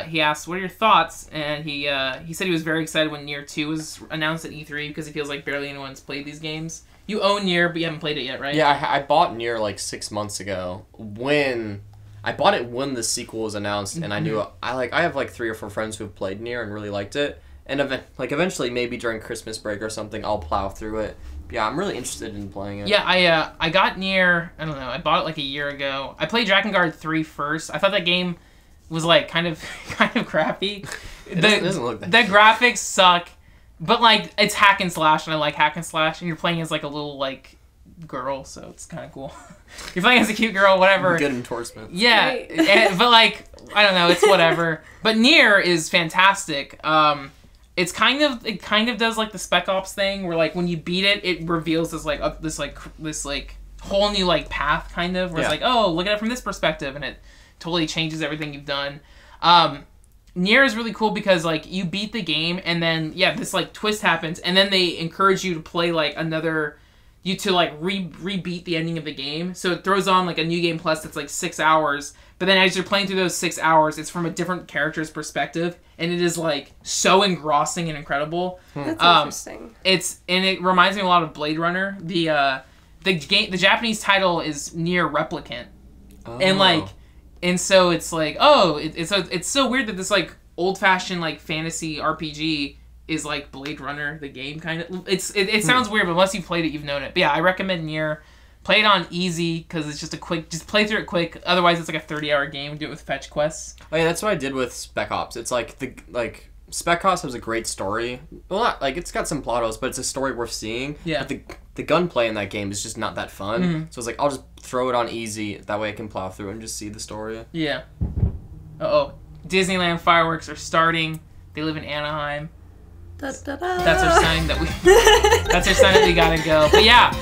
He asked, "What are your thoughts?" And he said he was very excited when Nier 2 was announced at E3 because he feels like barely anyone's played these games. You own Nier, but you haven't played it yet, right? Yeah, I bought Nier like 6 months ago. I bought it when the sequel was announced, and I knew I have like 3 or 4 friends who have played Nier and really liked it. And eventually, maybe during Christmas break or something, I'll plow through it. Yeah, I'm really interested in playing it. Yeah, I got Nier. I don't know. I bought it like a year ago. I played Drakengard 3 first. I thought that game was like kind of crappy. It doesn't look that. The graphics suck, but like it's hack and slash, and I like hack and slash. And you're playing as like a little like girl, so it's kind of cool. You're playing as a cute girl, whatever. Good endorsement. Yeah, but like I don't know, it's whatever. But Nier is fantastic. It kind of does like the Spec Ops thing, where like when you beat it, it reveals this whole new like path kind of, where it's like, oh, look at it from this perspective, and it totally changes everything you've done. Nier is really cool because like you beat the game, and then this like twist happens, and then they encourage you to play like re-beat the ending of the game. So it throws on like a new game plus that's like 6 hours. But then as you're playing through those 6 hours, it's from a different character's perspective, and it is like so engrossing and incredible. That's interesting. It reminds me a lot of Blade Runner. The Japanese title is Nier Replicant, and so it's like it's so weird that this like old fashioned like fantasy RPG is like Blade Runner the game kind of. It sounds weird, but unless you've played it, you've known it. But yeah, I recommend Nier. Play it on easy, because it's just play through it quick. Otherwise, it's like a 30-hour game. Do it with fetch quests. Oh yeah, that's what I did with Spec Ops. It's like Spec Ops has a great story. Well, not like it's got some plot holes, but it's a story worth seeing. Yeah. But the gunplay in that game is just not that fun. Mm-hmm. So it's like I'll just throw it on easy. That way I can plow through and just see the story. Yeah. Disneyland fireworks are starting. They live in Anaheim. Da, da, da. That's our sign that we. That's our sign that we gotta go. But yeah.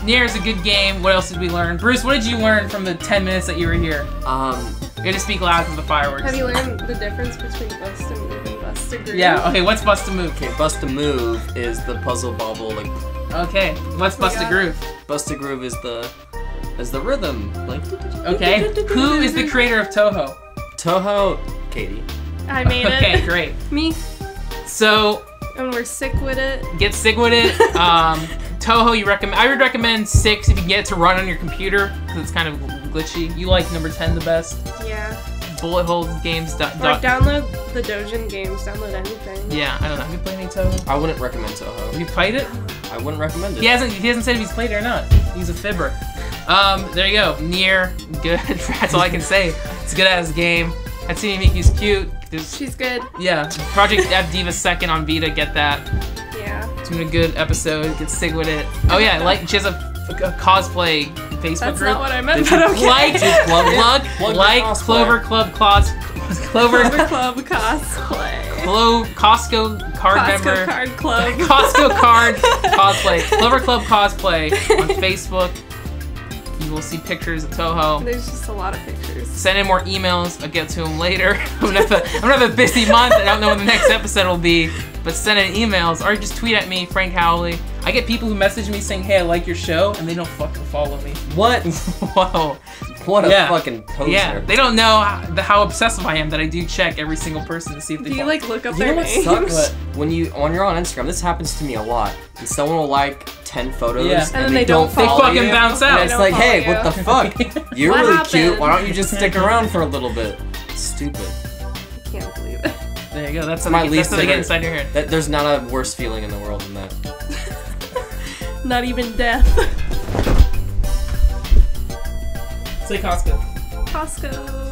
Nier is a good game. What else did we learn? Bruce, what did you learn from the 10 minutes that you were here? You had to speak loud for the fireworks. Have you learned the difference between bust a move and bust a groove? Yeah, okay, what's bust a move? Okay, bust a move is the puzzle bobble, like... Okay, what's bust a groove? Bust a groove is the rhythm, like... Okay, who is the creator of Toho? Toho, Katie. I made it. Okay, great. Me. So... And we're sick with it. Get sick with it. Toho, I would recommend 6 if you can get it to run on your computer, because it's kind of glitchy. You like number 10 the best? Yeah. Bullet hole games. Or download the Dojin games. Download anything. Yeah, I don't know. Have you played any Toho? I wouldn't recommend Toho. Have you played it? I wouldn't recommend it. He hasn't said if he's played it or not. He's a fibber. There you go. Nier, good. That's all I can say. It's a good ass game. Hatsune Miki's cute. She's good. Yeah. Project F Diva 2nd on Vita. Get that. Yeah. It's been a good episode. Get sick with it. Oh yeah, she has a cosplay Facebook That's group. not what I meant, but okay. Like Cloverclub Cloverclub cosplay. Costco card member. Costco card club. Costco card cosplay. Cloverclub cosplay on Facebook. You will see pictures of Toho. There's just a lot of pictures. Send in more emails. I'll get to them later. I'm gonna have a busy month. I don't know when the next episode will be. But send in emails or just tweet at me, Frank Howley. I get people who message me saying, "Hey, I like your show," and they don't fucking follow me. What? Whoa. What a fucking poser. Yeah, they don't know how obsessive I am that I do check every single person to see if they Do you like look up You their know what names? sucks? When you're on Instagram, this happens to me a lot. And someone will like 10 photos And then they they don't They follow fucking you. bounce out. And it's like, hey, what the fuck? You're What really happened? cute. Why don't you just stick around for a little bit? Stupid. I can't believe it. There you go. That's My something least to get favorite. inside your head. There's not a worse feeling in the world than that. Not even death. Say Costco. Costco.